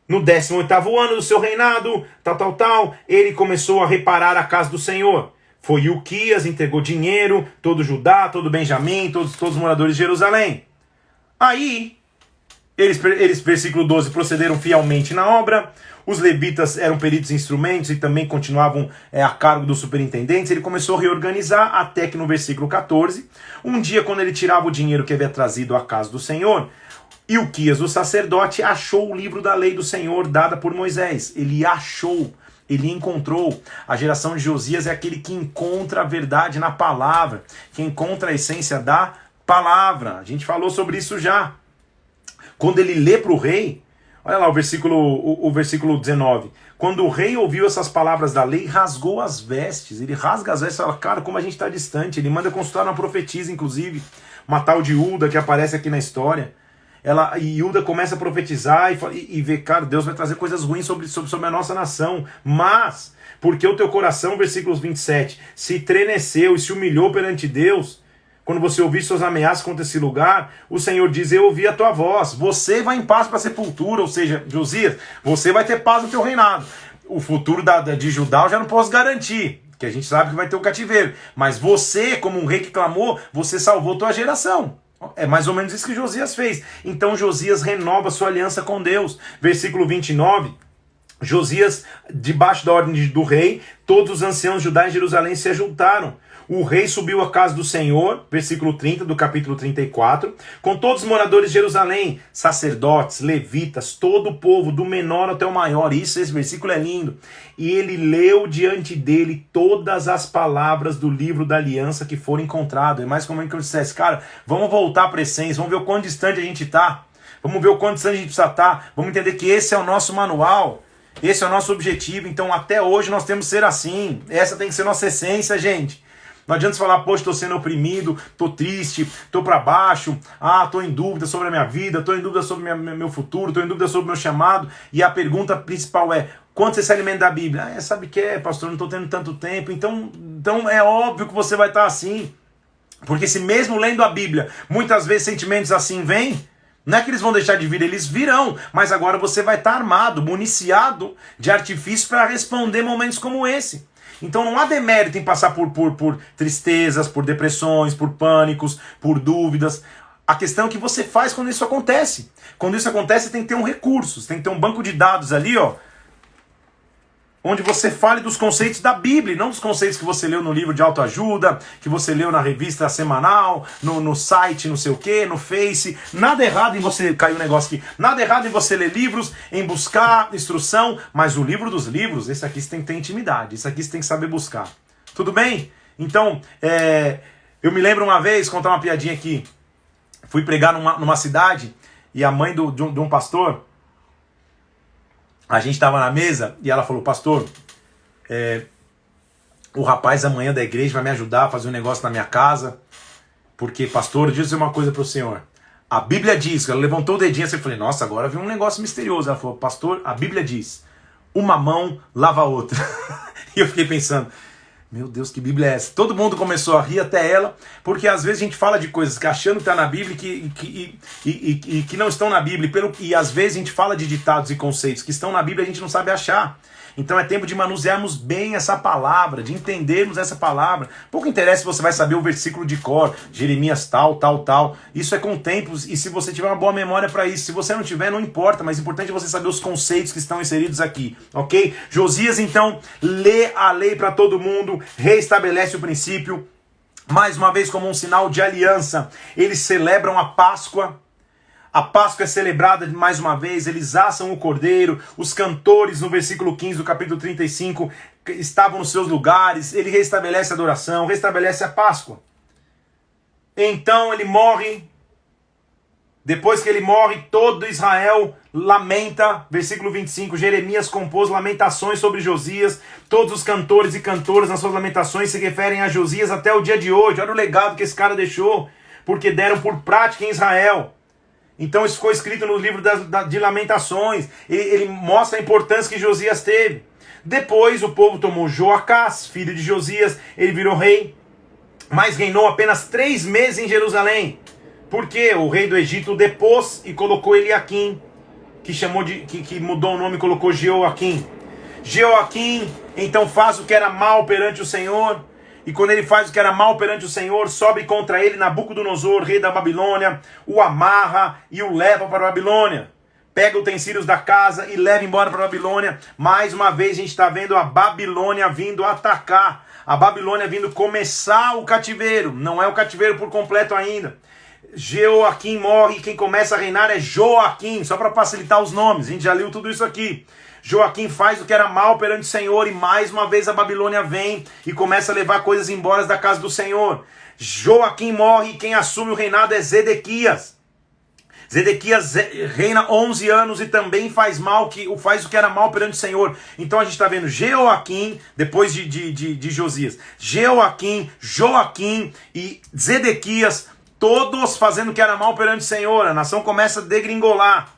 No 18º ano do seu reinado, ele começou a reparar a casa do Senhor. Foi Ilquias, entregou dinheiro, todo Judá, todo Benjamim, todos os moradores de Jerusalém. Aí, eles, versículo 12, procederam fielmente na obra. Os levitas eram peritos em instrumentos e também continuavam a cargo dos superintendentes. Ele começou a reorganizar até que no versículo 14, um dia quando ele tirava o dinheiro que havia trazido à casa do Senhor, Ilquias, o sacerdote, achou o livro da lei do Senhor dada por Moisés. Ele achou. Ele encontrou. A geração de Josias é aquele que encontra a verdade na palavra, que encontra a essência da palavra. A gente falou sobre isso já. Quando ele lê para o rei, olha lá o versículo 19. Quando o rei ouviu essas palavras da lei, rasgou as vestes. Ele rasga as vestes e fala, cara, como a gente está distante. Ele manda consultar uma profetisa, inclusive, uma tal de Hulda, que aparece aqui na história. E Hilda começa a profetizar e vê, cara, Deus vai trazer coisas ruins sobre a nossa nação, mas, porque o teu coração, versículos 27, se treneceu e se humilhou perante Deus, quando você ouvir suas ameaças contra esse lugar, o Senhor diz, eu ouvi a tua voz, você vai em paz para a sepultura, ou seja, Josias, você vai ter paz no teu reinado. O futuro de Judá eu já não posso garantir, que a gente sabe que vai ter o cativeiro, mas você, como um rei que clamou, você salvou tua geração. É mais ou menos isso que Josias fez. Então Josias renova sua aliança com Deus. Versículo 29. Josias, debaixo da ordem do rei, todos os anciãos de Judá e Jerusalém se ajuntaram. O rei subiu à casa do Senhor, versículo 30 do capítulo 34, com todos os moradores de Jerusalém, sacerdotes, levitas, todo o povo, do menor até o maior. Esse versículo é lindo. E ele leu diante dele todas as palavras do livro da aliança que foram encontradas. É mais como que eu dissesse, cara, vamos voltar para a essência, vamos ver o quão distante a gente está, vamos ver o quão distante a gente precisa estar, vamos entender que esse é o nosso manual, esse é o nosso objetivo. Então até hoje nós temos que ser assim, essa tem que ser nossa essência, gente. Não adianta você falar, poxa, estou sendo oprimido, estou triste, estou para baixo, estou em dúvida sobre a minha vida, estou em dúvida sobre meu futuro, estou em dúvida sobre o meu chamado. E a pergunta principal é, quando você se alimenta da Bíblia? Sabe o que é, pastor, não estou tendo tanto tempo. Então é óbvio que você vai estar assim. Porque se mesmo lendo a Bíblia, muitas vezes sentimentos assim vêm, não é que eles vão deixar de vir, eles virão. Mas agora você vai estar armado, municiado de artifícios para responder momentos como esse. Então não há demérito em passar por tristezas, por depressões, por pânicos, por dúvidas. A questão é o que você faz quando isso acontece. Quando isso acontece, você tem que ter um recurso, você tem que ter um banco de dados ali, onde você fale dos conceitos da Bíblia, não dos conceitos que você leu no livro de autoajuda, que você leu na revista semanal, no site, não sei o que, no Face. Nada errado em você, caiu um negócio aqui, nada errado em você ler livros, em buscar instrução, mas o livro dos livros, esse aqui você tem que ter intimidade, esse aqui você tem que saber buscar. Tudo bem? Então, eu me lembro uma vez, contar uma piadinha aqui, fui pregar numa cidade, e a mãe de um pastor, a gente estava na mesa e ela falou, pastor, o rapaz amanhã da igreja vai me ajudar a fazer um negócio na minha casa, porque, pastor, eu disse uma coisa para o senhor. A Bíblia diz, ela levantou o dedinho assim, eu falei, nossa, agora viu um negócio misterioso. Ela falou, pastor, a Bíblia diz, uma mão lava a outra. E eu fiquei pensando, meu Deus, que Bíblia é essa? Todo mundo começou a rir, até ela, porque às vezes a gente fala de coisas que achando que está na Bíblia e que não estão na Bíblia, e às vezes a gente fala de ditados e conceitos que estão na Bíblia e a gente não sabe achar. Então é tempo de manusearmos bem essa palavra, de entendermos essa palavra. Pouco interessa se você vai saber o versículo de cor, Jeremias tal, tal, tal. Isso é com tempos, e se você tiver uma boa memória para isso. Se você não tiver, não importa, mas o importante é você saber os conceitos que estão inseridos aqui, ok? Josias, então, lê a lei para todo mundo, reestabelece o princípio, mais uma vez como um sinal de aliança. Eles celebram a Páscoa. A Páscoa é celebrada mais uma vez, eles assam o cordeiro, os cantores no versículo 15 do capítulo 35 estavam nos seus lugares, ele restabelece a adoração, restabelece a Páscoa. Então ele morre, depois que ele morre, todo Israel lamenta, versículo 25, Jeremias compôs lamentações sobre Josias, todos os cantores e cantoras nas suas lamentações se referem a Josias até o dia de hoje. Olha o legado que esse cara deixou, porque deram por prática em Israel. Então isso ficou escrito no livro de Lamentações. Ele mostra a importância que Josias teve. Depois o povo tomou Joacás, filho de Josias, ele virou rei, mas reinou apenas 3 meses em Jerusalém. Porque o rei do Egito o depôs e colocou Eliaquim, que mudou o nome e colocou Jeoaquim. Jeoaquim então faz o que era mal perante o Senhor. E quando ele faz o que era mal perante o Senhor, sobe contra ele Nabucodonosor, rei da Babilônia, o amarra e o leva para a Babilônia. Pega utensílios da casa e leva embora para a Babilônia. Mais uma vez a gente está vendo a Babilônia vindo atacar. A Babilônia vindo começar o cativeiro. Não é o cativeiro por completo ainda. Jeoaquim morre e quem começa a reinar é Joaquim. Só para facilitar os nomes, a gente já leu tudo isso aqui. Joaquim faz o que era mal perante o Senhor e mais uma vez a Babilônia vem e começa a levar coisas embora da casa do Senhor. Joaquim morre e quem assume o reinado é Zedequias. Zedequias reina 11 anos e também faz o que era mal perante o Senhor. Então a gente está vendo Jeoaquim, depois de Josias. Jeoaquim, Joaquim e Zedequias, todos fazendo o que era mal perante o Senhor. A nação começa a degringolar.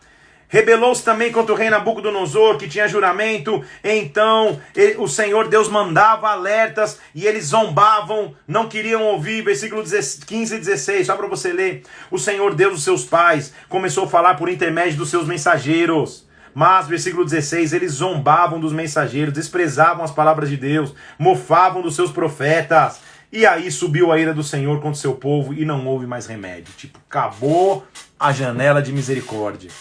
Rebelou-se também contra o rei Nabucodonosor, que tinha juramento. Então o Senhor Deus mandava alertas e eles zombavam, não queriam ouvir. Versículo 15 e 16, só para você ler. O Senhor Deus dos seus pais começou a falar por intermédio dos seus mensageiros. Mas, versículo 16, eles zombavam dos mensageiros, desprezavam as palavras de Deus, mofavam dos seus profetas. E aí subiu a ira do Senhor contra o seu povo e não houve mais remédio. Tipo, acabou a janela de misericórdia.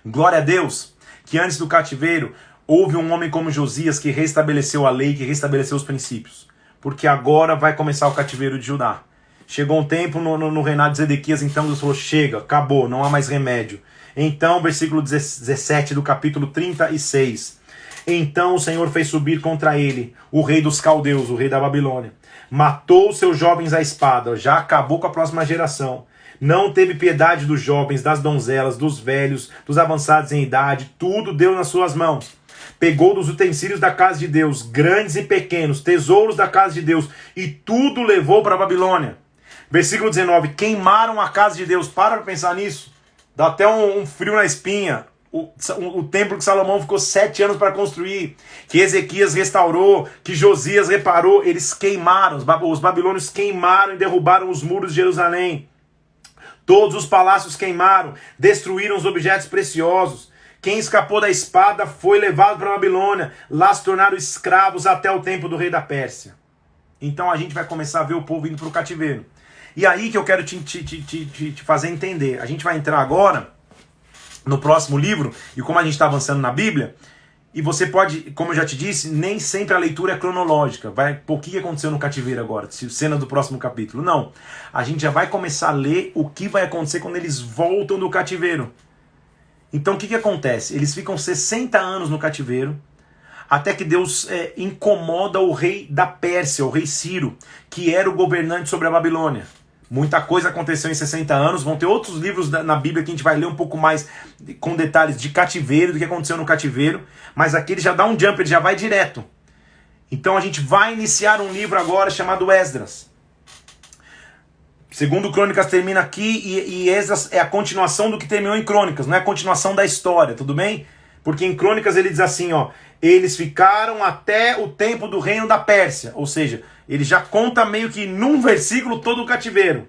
Glória a Deus, que antes do cativeiro houve um homem como Josias que restabeleceu a lei, que restabeleceu os princípios. Porque agora vai começar o cativeiro de Judá. Chegou um tempo no reinado de Zedequias, então Deus falou, chega, acabou, não há mais remédio. Então, versículo 17 do capítulo 36. Então o Senhor fez subir contra ele o rei dos caldeus, o rei da Babilônia. Matou os seus jovens à espada, já acabou com a próxima geração. Não teve piedade dos jovens, das donzelas, dos velhos, dos avançados em idade, tudo deu nas suas mãos. Pegou dos utensílios da casa de Deus, grandes e pequenos, tesouros da casa de Deus, e tudo levou para a Babilônia. Versículo 19, queimaram a casa de Deus. Para pensar nisso, dá até um frio na espinha. O templo que Salomão ficou 7 anos para construir, que Ezequias restaurou, que Josias reparou, eles queimaram, os babilônios queimaram e derrubaram os muros de Jerusalém. Todos os palácios queimaram, destruíram os objetos preciosos. Quem escapou da espada foi levado para a Babilônia. Lá se tornaram escravos até o tempo do rei da Pérsia. Então a gente vai começar a ver o povo indo para o cativeiro. E aí que eu quero te fazer entender. A gente vai entrar agora no próximo livro, e como a gente está avançando na Bíblia, e você pode, como eu já te disse, nem sempre a leitura é cronológica. O que aconteceu no cativeiro agora? Cena do próximo capítulo. Não. A gente já vai começar a ler o que vai acontecer quando eles voltam do cativeiro. Então o que acontece? Eles ficam 60 anos no cativeiro, até que Deus incomoda o rei da Pérsia, o rei Ciro, que era o governante sobre a Babilônia. Muita coisa aconteceu em 60 anos, vão ter outros livros na Bíblia que a gente vai ler um pouco mais com detalhes de cativeiro, do que aconteceu no cativeiro, mas aqui ele já dá um jump, ele já vai direto. Então a gente vai iniciar um livro agora chamado Esdras. Segundo Crônicas termina aqui e Esdras é a continuação do que terminou em Crônicas, não é a continuação da história, tudo bem? Porque em Crônicas ele diz assim, ó, eles ficaram até o tempo do reino da Pérsia, ou seja, ele já conta meio que num versículo todo o cativeiro.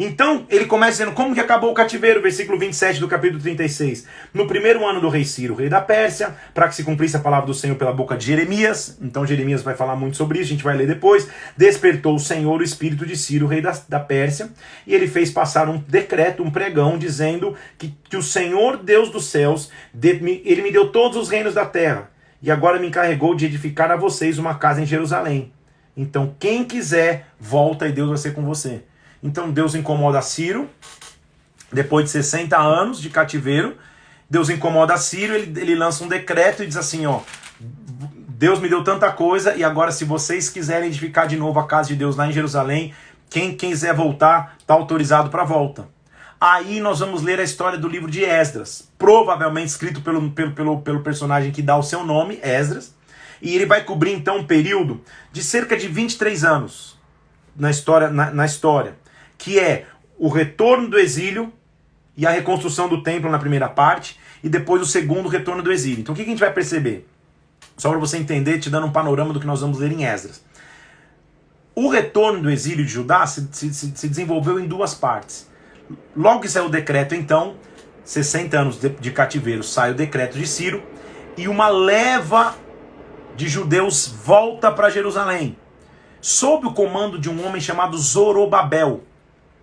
Então, ele começa dizendo como que acabou o cativeiro, versículo 27 do capítulo 36. No primeiro ano do rei Ciro, rei da Pérsia, para que se cumprisse a palavra do Senhor pela boca de Jeremias. Então, Jeremias vai falar muito sobre isso, a gente vai ler depois. Despertou o Senhor o espírito de Ciro, rei da Pérsia, e ele fez passar um decreto, um pregão, dizendo que o Senhor Deus dos céus, ele me deu todos os reinos da terra, e agora me encarregou de edificar a vocês uma casa em Jerusalém. Então, quem quiser, volta e Deus vai ser com você. Então Deus incomoda Ciro, depois de 60 anos de cativeiro, Deus incomoda Ciro, ele lança um decreto e diz assim, ó, Deus me deu tanta coisa e agora se vocês quiserem edificar de novo a casa de Deus lá em Jerusalém, quem quiser voltar, está autorizado para a volta. Aí nós vamos ler a história do livro de Esdras, provavelmente escrito pelo personagem que dá o seu nome, Esdras, e ele vai cobrir então um período de cerca de 23 anos na história, que é o retorno do exílio e a reconstrução do templo na primeira parte, e depois o segundo retorno do exílio. Então o que a gente vai perceber? Só para você entender, te dando um panorama do que nós vamos ler em Esdras. O retorno do exílio de Judá se desenvolveu em duas partes. Logo que saiu o decreto, então, 60 anos de cativeiro, sai o decreto de Ciro, e uma leva de judeus volta para Jerusalém, sob o comando de um homem chamado Zorobabel.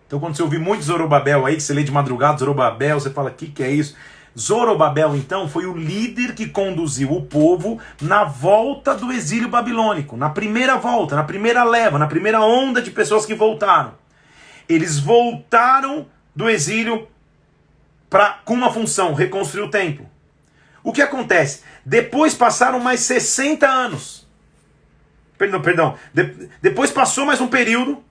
Então quando você ouvir muito Zorobabel aí, que você lê de madrugada Zorobabel, você fala, o que é isso? Zorobabel, então, foi o líder que conduziu o povo na volta do exílio babilônico, na primeira volta, na primeira leva, na primeira onda de pessoas que voltaram. Eles voltaram do exílio com uma função, reconstruir o templo. O que acontece? Depois passaram mais 60 anos. Depois passou mais um período,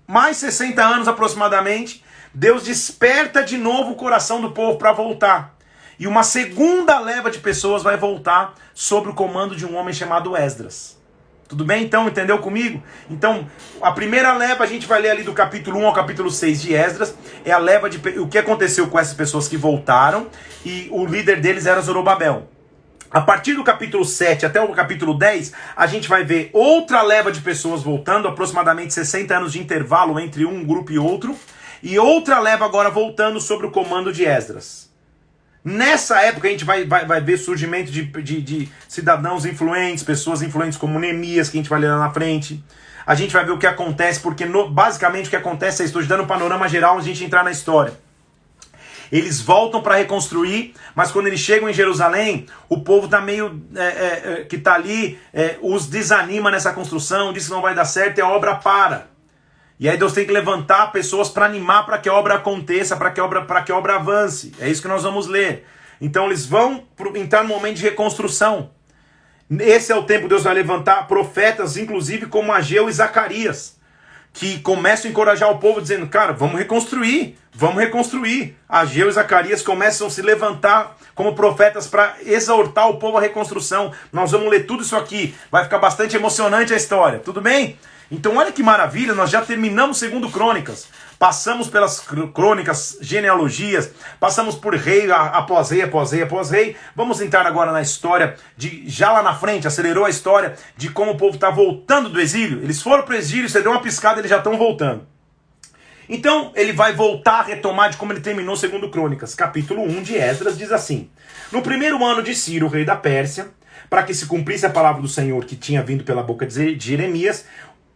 mais 60 anos aproximadamente, Deus desperta de novo o coração do povo para voltar. E uma segunda leva de pessoas vai voltar sob o comando de um homem chamado Esdras. Tudo bem então? Entendeu comigo? Então, a primeira leva a gente vai ler ali do capítulo 1 ao capítulo 6 de Esdras, é a leva de o que aconteceu com essas pessoas que voltaram, e o líder deles era Zorobabel. A partir do capítulo 7 até o capítulo 10, a gente vai ver outra leva de pessoas voltando, aproximadamente 60 anos de intervalo entre um grupo e outro, e outra leva agora voltando sob o comando de Esdras. Nessa época a gente vai ver surgimento de cidadãos influentes, pessoas influentes como Neemias, que a gente vai ler lá na frente. A gente vai ver o que acontece, porque basicamente o que acontece é, estou te dando um panorama geral, a gente entrar na história. Eles voltam para reconstruir, mas quando eles chegam em Jerusalém, o povo tá meio que está ali, os desanima nessa construção, diz que não vai dar certo e a obra para. E aí Deus tem que levantar pessoas para animar para que a obra aconteça, para que a obra avance. É isso que nós vamos ler. Então eles vão entrar no momento de reconstrução. Esse é o tempo que Deus vai levantar profetas, inclusive como Ageu e Zacarias, que começam a encorajar o povo dizendo, cara, vamos reconstruir. Ageu e Zacarias começam a se levantar como profetas para exortar o povo à reconstrução. Nós vamos ler tudo isso aqui, vai ficar bastante emocionante a história, tudo bem? Então olha que maravilha, nós já terminamos 2 Crônicas, passamos pelas crônicas, genealogias, passamos por rei após rei, vamos entrar agora na história, já lá na frente, acelerou a história de como o povo está voltando do exílio. Eles foram para o exílio, você deu uma piscada, eles já estão voltando. Então ele vai voltar a retomar de como ele terminou 2 Crônicas, capítulo 1 de Esdras, diz assim: no primeiro ano de Ciro, rei da Pérsia, para que se cumprisse a palavra do Senhor que tinha vindo pela boca de Jeremias,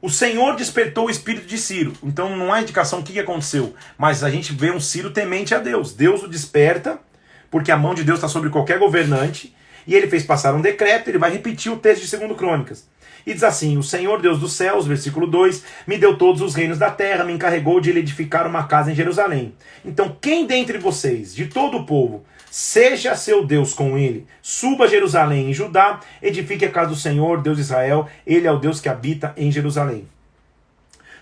o Senhor despertou o espírito de Ciro. Então não há indicação do que aconteceu, mas a gente vê um Ciro temente a Deus. Deus o desperta, porque a mão de Deus está sobre qualquer governante, e ele fez passar um decreto. Ele vai repetir o texto de 2 Crônicas. E diz assim: o Senhor Deus dos céus, versículo 2, me deu todos os reinos da terra, me encarregou de lhe edificar uma casa em Jerusalém. Então quem dentre vocês, de todo o povo, seja seu Deus com ele, suba a Jerusalém em Judá, edifique a casa do Senhor, Deus de Israel, ele é o Deus que habita em Jerusalém.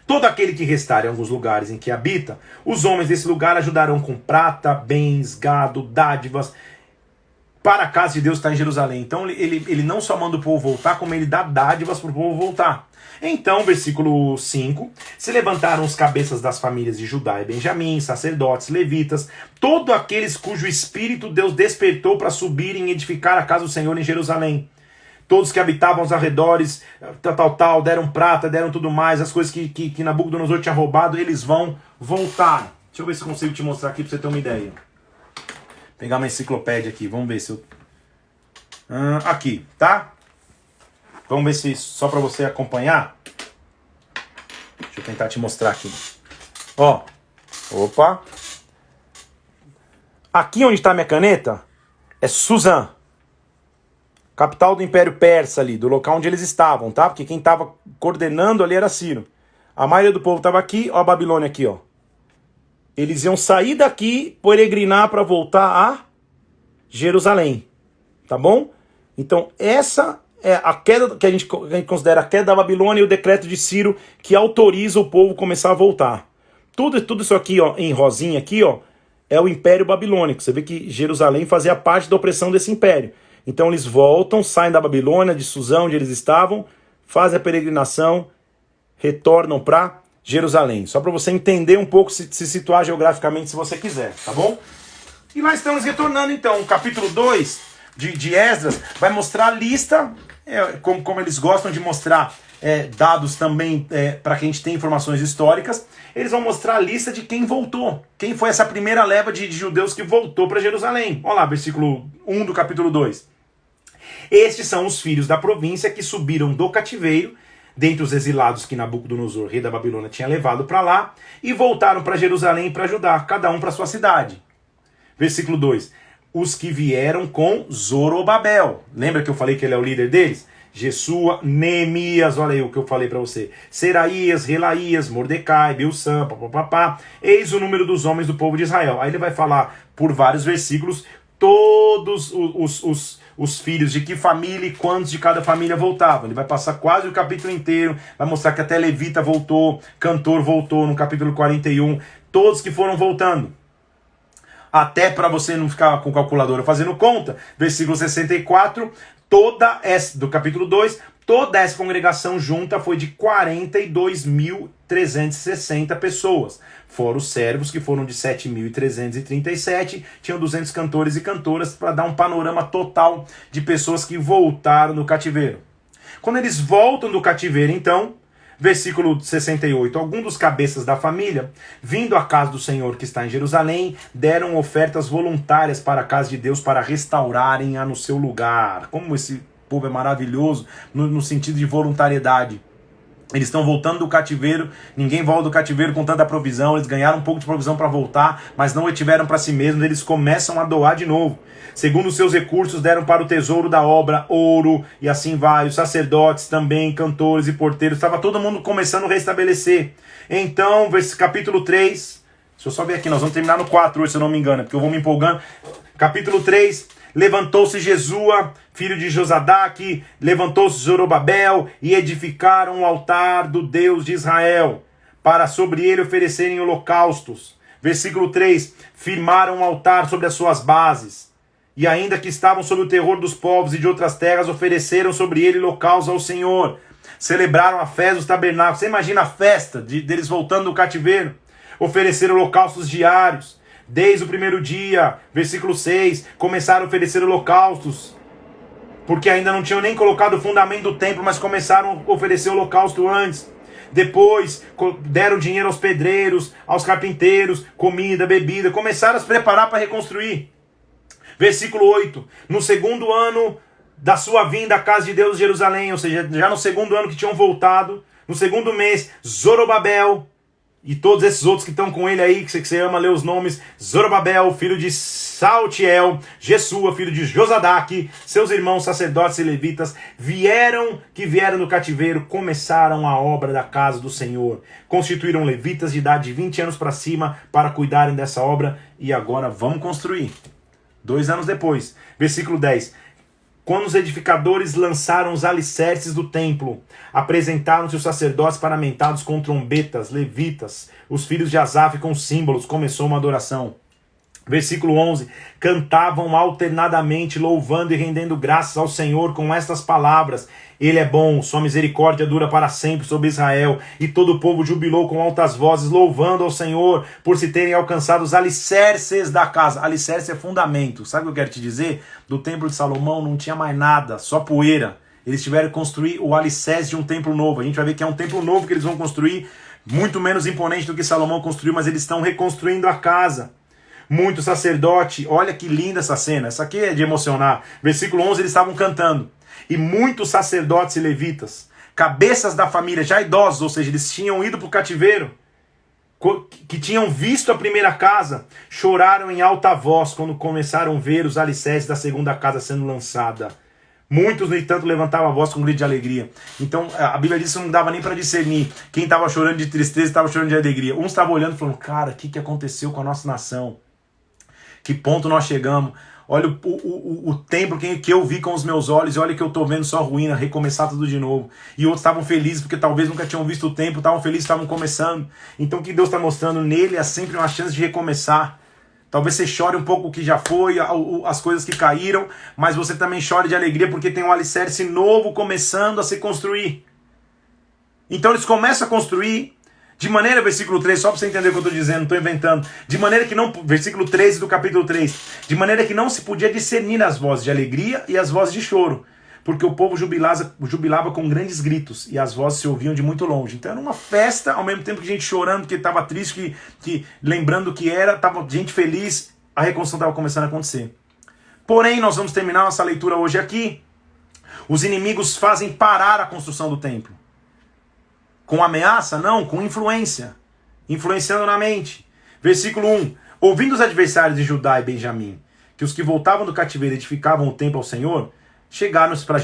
Todo aquele que restar em alguns lugares em que habita, os homens desse lugar ajudarão com prata, bens, gado, dádivas, para a casa de Deus está em Jerusalém. Então ele não só manda o povo voltar, como ele dá dádivas para o povo voltar. Então, versículo 5, se levantaram os cabeças das famílias de Judá e Benjamim, sacerdotes, levitas, todos aqueles cujo espírito Deus despertou para subirem e edificar a casa do Senhor em Jerusalém. todos que habitavam aos arredores, deram prata, deram tudo mais, as coisas que Nabucodonosor tinha roubado, eles vão voltar. Deixa eu ver se eu consigo te mostrar aqui para você ter uma ideia. Vou pegar uma enciclopédia aqui, vamos ver se eu... aqui, tá? Vamos ver se só para você acompanhar. Deixa eu tentar te mostrar aqui. Ó, opa. Aqui onde está minha caneta é Suzã, capital do Império Persa ali, do local onde eles estavam, tá? Porque quem estava coordenando ali era Ciro. A maioria do povo estava aqui, ó a Babilônia aqui, ó. Eles iam sair daqui, peregrinar para voltar a Jerusalém, tá bom? Então essa é a queda que a gente considera a queda da Babilônia e o decreto de Ciro que autoriza o povo a começar a voltar. Tudo isso aqui, ó, em rosinha aqui, ó, é o Império Babilônico. Você vê que Jerusalém fazia parte da opressão desse império. Então eles voltam, saem da Babilônia, de Suzã, onde eles estavam, fazem a peregrinação, retornam para Jerusalém. Só para você entender um pouco, se situar geograficamente se você quiser, tá bom? E lá estamos retornando então. O capítulo 2 de Esdras vai mostrar a lista, como eles gostam de mostrar dados também para que a gente tenha informações históricas. Eles vão mostrar a lista de quem voltou. Quem foi essa primeira leva de judeus que voltou para Jerusalém. Olha lá, versículo 1 do capítulo 2. Estes são os filhos da província que subiram do cativeiro, dentre os exilados que Nabucodonosor, rei da Babilônia, tinha levado para lá, e voltaram para Jerusalém para ajudar, cada um para sua cidade. Versículo 2. Os que vieram com Zorobabel. Lembra que eu falei que ele é o líder deles? Jesua, Neemias, olha aí o que eu falei para você. Seraías, Relaías, Mordecai, Bilsã, papapá. Eis o número dos homens do povo de Israel. Aí ele vai falar por vários versículos todos os filhos, de que família e quantos de cada família voltavam. Ele vai passar quase o capítulo inteiro, vai mostrar que até levita voltou, cantor voltou no capítulo 41, todos que foram voltando. Até para você não ficar com calculadora fazendo conta, versículo 64, do capítulo 2, toda essa congregação junta foi de 42.360 pessoas. Fora os servos, que foram de 7.337, tinham 200 cantores e cantoras, para dar um panorama total de pessoas que voltaram do cativeiro. Quando eles voltam do cativeiro, então, versículo 68, alguns dos cabeças da família, vindo à casa do Senhor que está em Jerusalém, deram ofertas voluntárias para a casa de Deus para restaurarem-a no seu lugar. Como esse povo é maravilhoso no sentido de voluntariedade. Eles estão voltando do cativeiro, ninguém volta do cativeiro com tanta provisão, eles ganharam um pouco de provisão para voltar, mas não tiveram para si mesmos, eles começam a doar de novo. Segundo os seus recursos, deram para o tesouro da obra ouro, e assim vai, os sacerdotes também, cantores e porteiros, estava todo mundo começando a restabelecer. Então, capítulo 3, deixa eu só ver aqui, nós vamos terminar no 4 hoje, se eu não me engano, porque eu vou me empolgando. Capítulo 3, levantou-se Jesua, filho de Josadaque, levantou-se Zorobabel, e edificaram o altar do Deus de Israel, para sobre ele oferecerem holocaustos. Versículo 3, firmaram um altar sobre as suas bases, e ainda que estavam sob o terror dos povos e de outras terras, ofereceram sobre ele holocaustos ao Senhor. Celebraram a festa dos tabernáculos. Você imagina a festa deles voltando do cativeiro? Ofereceram holocaustos diários. Desde o primeiro dia, versículo 6, começaram a oferecer holocaustos, porque ainda não tinham nem colocado o fundamento do templo, mas começaram a oferecer holocausto antes. Depois deram dinheiro aos pedreiros, aos carpinteiros, comida, bebida, começaram a se preparar para reconstruir. Versículo 8, no segundo ano da sua vinda à casa de Deus em Jerusalém, ou seja, já no segundo ano que tinham voltado, no segundo mês, Zorobabel, e todos esses outros que estão com ele aí, que você ama ler os nomes, Zorobabel, filho de Saltiel, Jesua, filho de Josadaque, seus irmãos sacerdotes e levitas, vieram do cativeiro, começaram a obra da casa do Senhor, constituíram levitas de idade de 20 anos para cima para cuidarem dessa obra, e agora vamos construir. 2 anos depois, versículo 10, quando os edificadores lançaram os alicerces do templo, apresentaram-se os sacerdotes paramentados com trombetas, levitas, os filhos de Asaf com símbolos, começou uma adoração. Versículo 11, cantavam alternadamente, louvando e rendendo graças ao Senhor com estas palavras: Ele é bom, sua misericórdia dura para sempre sobre Israel. E todo o povo jubilou com altas vozes, louvando ao Senhor, por se terem alcançado os alicerces da casa. Alicerce é fundamento. Sabe o que eu quero te dizer? Do templo de Salomão não tinha mais nada, só poeira. Eles tiveram que construir o alicerce de um templo novo. A gente vai ver que é um templo novo que eles vão construir, muito menos imponente do que Salomão construiu, mas eles estão reconstruindo a casa. Muito sacerdote, olha que linda essa cena, essa aqui é de emocionar. Versículo 11, eles estavam cantando. E muitos sacerdotes e levitas, cabeças da família, já idosos, ou seja, eles tinham ido para o cativeiro, que tinham visto a primeira casa, choraram em alta voz quando começaram a ver os alicerces da segunda casa sendo lançada. Muitos, no entanto, levantavam a voz com um grito de alegria. Então, a Bíblia diz que não dava nem para discernir quem estava chorando de tristeza e estava chorando de alegria. Uns estavam olhando e falando, cara, o que aconteceu com a nossa nação? Que ponto nós chegamos? Olha o templo que eu vi com os meus olhos, e olha que eu estou vendo só ruína, recomeçar tudo de novo. E outros estavam felizes porque talvez nunca tinham visto o templo, estavam felizes, estavam começando. Então o que Deus está mostrando nele é sempre uma chance de recomeçar. Talvez você chore um pouco o que já foi, as coisas que caíram, mas você também chore de alegria porque tem um alicerce novo começando a se construir. Então eles começam a construir de maneira, versículo 3, só para você entender o que eu estou dizendo, não estou inventando, de maneira que não, versículo 13 do capítulo 3, de maneira que não se podia discernir as vozes de alegria e as vozes de choro, porque o povo jubilava com grandes gritos e as vozes se ouviam de muito longe. Então era uma festa, ao mesmo tempo que gente chorando, que estava triste, que lembrando que era, estava gente feliz, a reconstrução estava começando a acontecer. Porém, nós vamos terminar nossa leitura hoje aqui. Os inimigos fazem parar a construção do templo. Com ameaça? Não, com influência. Influenciando na mente. Versículo 1. Ouvindo os adversários de Judá e Benjamim, que os que voltavam do cativeiro edificavam o templo ao Senhor, chegaram para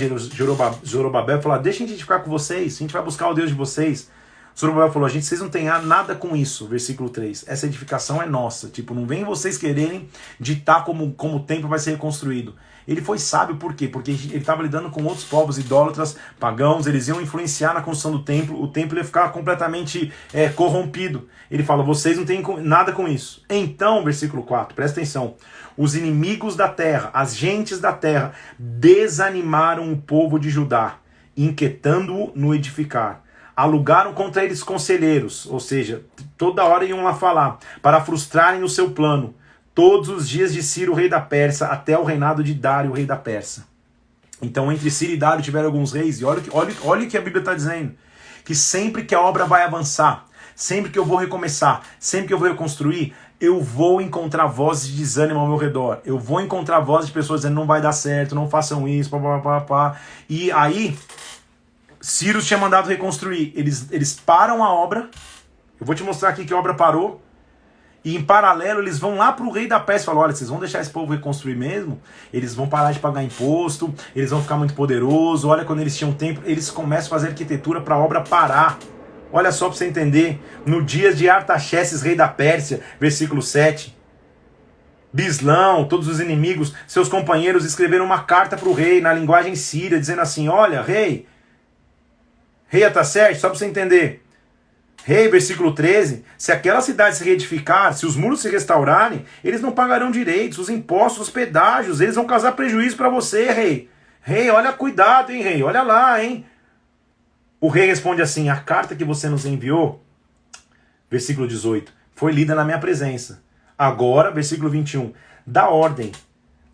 Zorobabel e falaram, deixa a gente ficar com vocês, a gente vai buscar o Deus de vocês. Zorobabel falou, vocês não têm nada com isso. Versículo 3. Essa edificação é nossa. Tipo, não vem vocês quererem ditar como o templo vai ser reconstruído. Ele foi sábio, por quê? Porque ele estava lidando com outros povos idólatras, pagãos, eles iam influenciar na construção do templo, o templo ia ficar completamente corrompido. Ele fala, vocês não têm nada com isso. Então, versículo 4, presta atenção, os inimigos da terra, as gentes da terra, desanimaram o povo de Judá, inquietando-o no edificar. Alugaram contra eles conselheiros, ou seja, toda hora iam lá falar, para frustrarem o seu plano. Todos os dias de Ciro, rei da Pérsia, até o reinado de Dário, rei da Pérsia. Então, entre Ciro e Dário tiveram alguns reis, e olha o que a Bíblia está dizendo, que sempre que a obra vai avançar, sempre que eu vou recomeçar, sempre que eu vou reconstruir, eu vou encontrar vozes de desânimo ao meu redor, eu vou encontrar vozes de pessoas dizendo, não vai dar certo, não façam isso, pá. E aí, Ciro tinha mandado reconstruir, eles param a obra, eu vou te mostrar aqui que a obra parou, e em paralelo eles vão lá para o rei da Pérsia e falam, olha, vocês vão deixar esse povo reconstruir mesmo? Eles vão parar de pagar imposto, eles vão ficar muito poderosos, olha quando eles tinham tempo, eles começam a fazer arquitetura para a obra parar. Olha só para você entender, no dia de Artaxerxes, rei da Pérsia, versículo 7, Bislão, todos os inimigos, seus companheiros escreveram uma carta para o rei na linguagem síria, dizendo assim, olha, rei Artaxerxes, só para você entender, rei, versículo 13, se aquela cidade se reedificar, se os muros se restaurarem, eles não pagarão direitos, os impostos, os pedágios, eles vão causar prejuízo para você, rei. Rei, olha, cuidado, hein, rei, olha lá, hein. O rei responde assim, a carta que você nos enviou, versículo 18, foi lida na minha presença. Agora, versículo 21, dá ordem,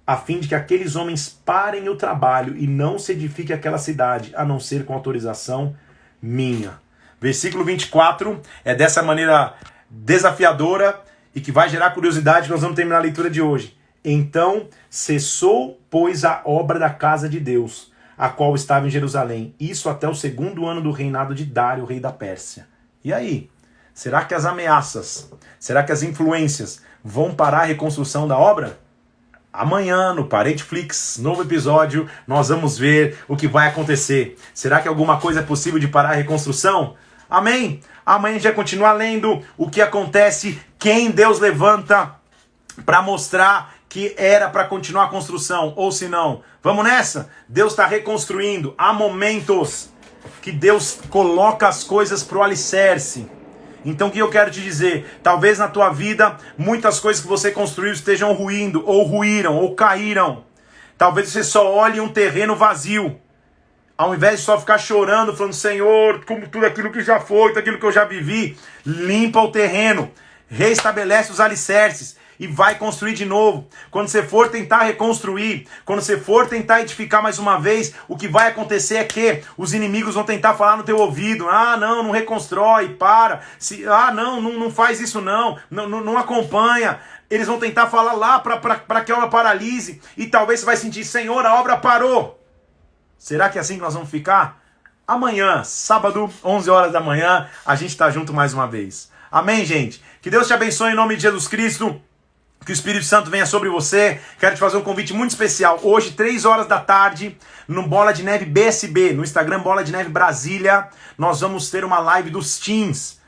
a fim de que aqueles homens parem o trabalho e não se edifique aquela cidade, a não ser com autorização minha. Versículo 24 é dessa maneira desafiadora e que vai gerar curiosidade que nós vamos terminar a leitura de hoje. Então cessou, pois, a obra da casa de Deus, a qual estava em Jerusalém, isso até o 2º ano do reinado de Dário, rei da Pérsia. E aí? Será que as ameaças, será que as influências vão parar a reconstrução da obra? Amanhã, no Paredflix, novo episódio, nós vamos ver o que vai acontecer. Será que alguma coisa é possível de parar a reconstrução? Amém? Amanhã a gente vai continuar lendo o que acontece, quem Deus levanta para mostrar que era para continuar a construção, ou se não. Vamos nessa? Deus está reconstruindo. Há momentos que Deus coloca as coisas para o alicerce. Então o que eu quero te dizer? Talvez na tua vida muitas coisas que você construiu estejam ruindo, ou ruíram, ou caíram. Talvez você só olhe um terreno vazio. Ao invés de só ficar chorando, falando, Senhor, como tudo aquilo que já foi, tudo aquilo que eu já vivi, limpa o terreno, reestabelece os alicerces e vai construir de novo. Quando você for tentar reconstruir, quando você for tentar edificar mais uma vez, o que vai acontecer é que os inimigos vão tentar falar no teu ouvido: ah, não reconstrói, para, não faz isso não acompanha. Eles vão tentar falar lá para que a obra paralise, e talvez você vai sentir: Senhor, a obra parou. Será que é assim que nós vamos ficar? Amanhã, sábado, 11 horas da manhã, a gente está junto mais uma vez. Amém, gente? Que Deus te abençoe em nome de Jesus Cristo. Que o Espírito Santo venha sobre você. Quero te fazer um convite muito especial. Hoje, 3 horas da tarde, no Bola de Neve BSB, no Instagram Bola de Neve Brasília, nós vamos ter uma live dos teens.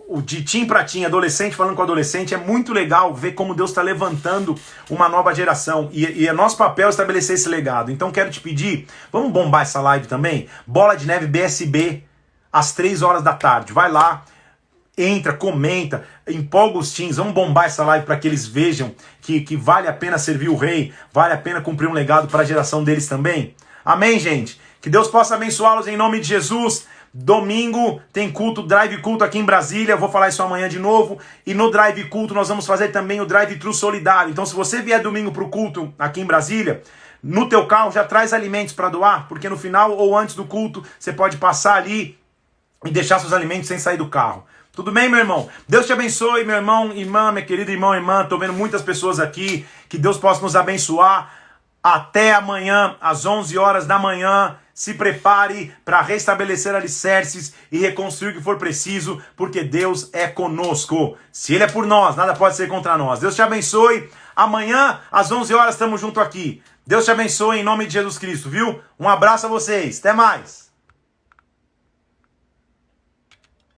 O de teen pra teen, adolescente falando com adolescente. É muito legal ver como Deus está levantando uma nova geração. E é nosso papel estabelecer esse legado. Então quero te pedir, vamos bombar essa live também? Bola de Neve BSB, às 3 horas da tarde. Vai lá, entra, comenta, empolga os teens. Vamos bombar essa live para que eles vejam que vale a pena servir o rei, vale a pena cumprir um legado para a geração deles também. Amém, gente? Que Deus possa abençoá-los em nome de Jesus. Domingo tem culto, Drive Culto aqui em Brasília, eu vou falar isso amanhã de novo. E no Drive Culto nós vamos fazer também o Drive Thru Solidário. Então se você vier domingo pro culto aqui em Brasília, no teu carro já traz alimentos para doar, porque no final ou antes do culto você pode passar ali e deixar seus alimentos sem sair do carro. Tudo bem, meu irmão? Deus te abençoe, meu irmão, irmã, minha querida irmão, irmã. Tô vendo muitas pessoas aqui. Que Deus possa nos abençoar. Até amanhã, às 11 horas da manhã. Se prepare para restabelecer alicerces e reconstruir o que for preciso, porque Deus é conosco. Se Ele é por nós, nada pode ser contra nós. Deus te abençoe. Amanhã, às 11 horas, estamos junto aqui. Deus te abençoe em nome de Jesus Cristo, viu? Um abraço a vocês. Até mais.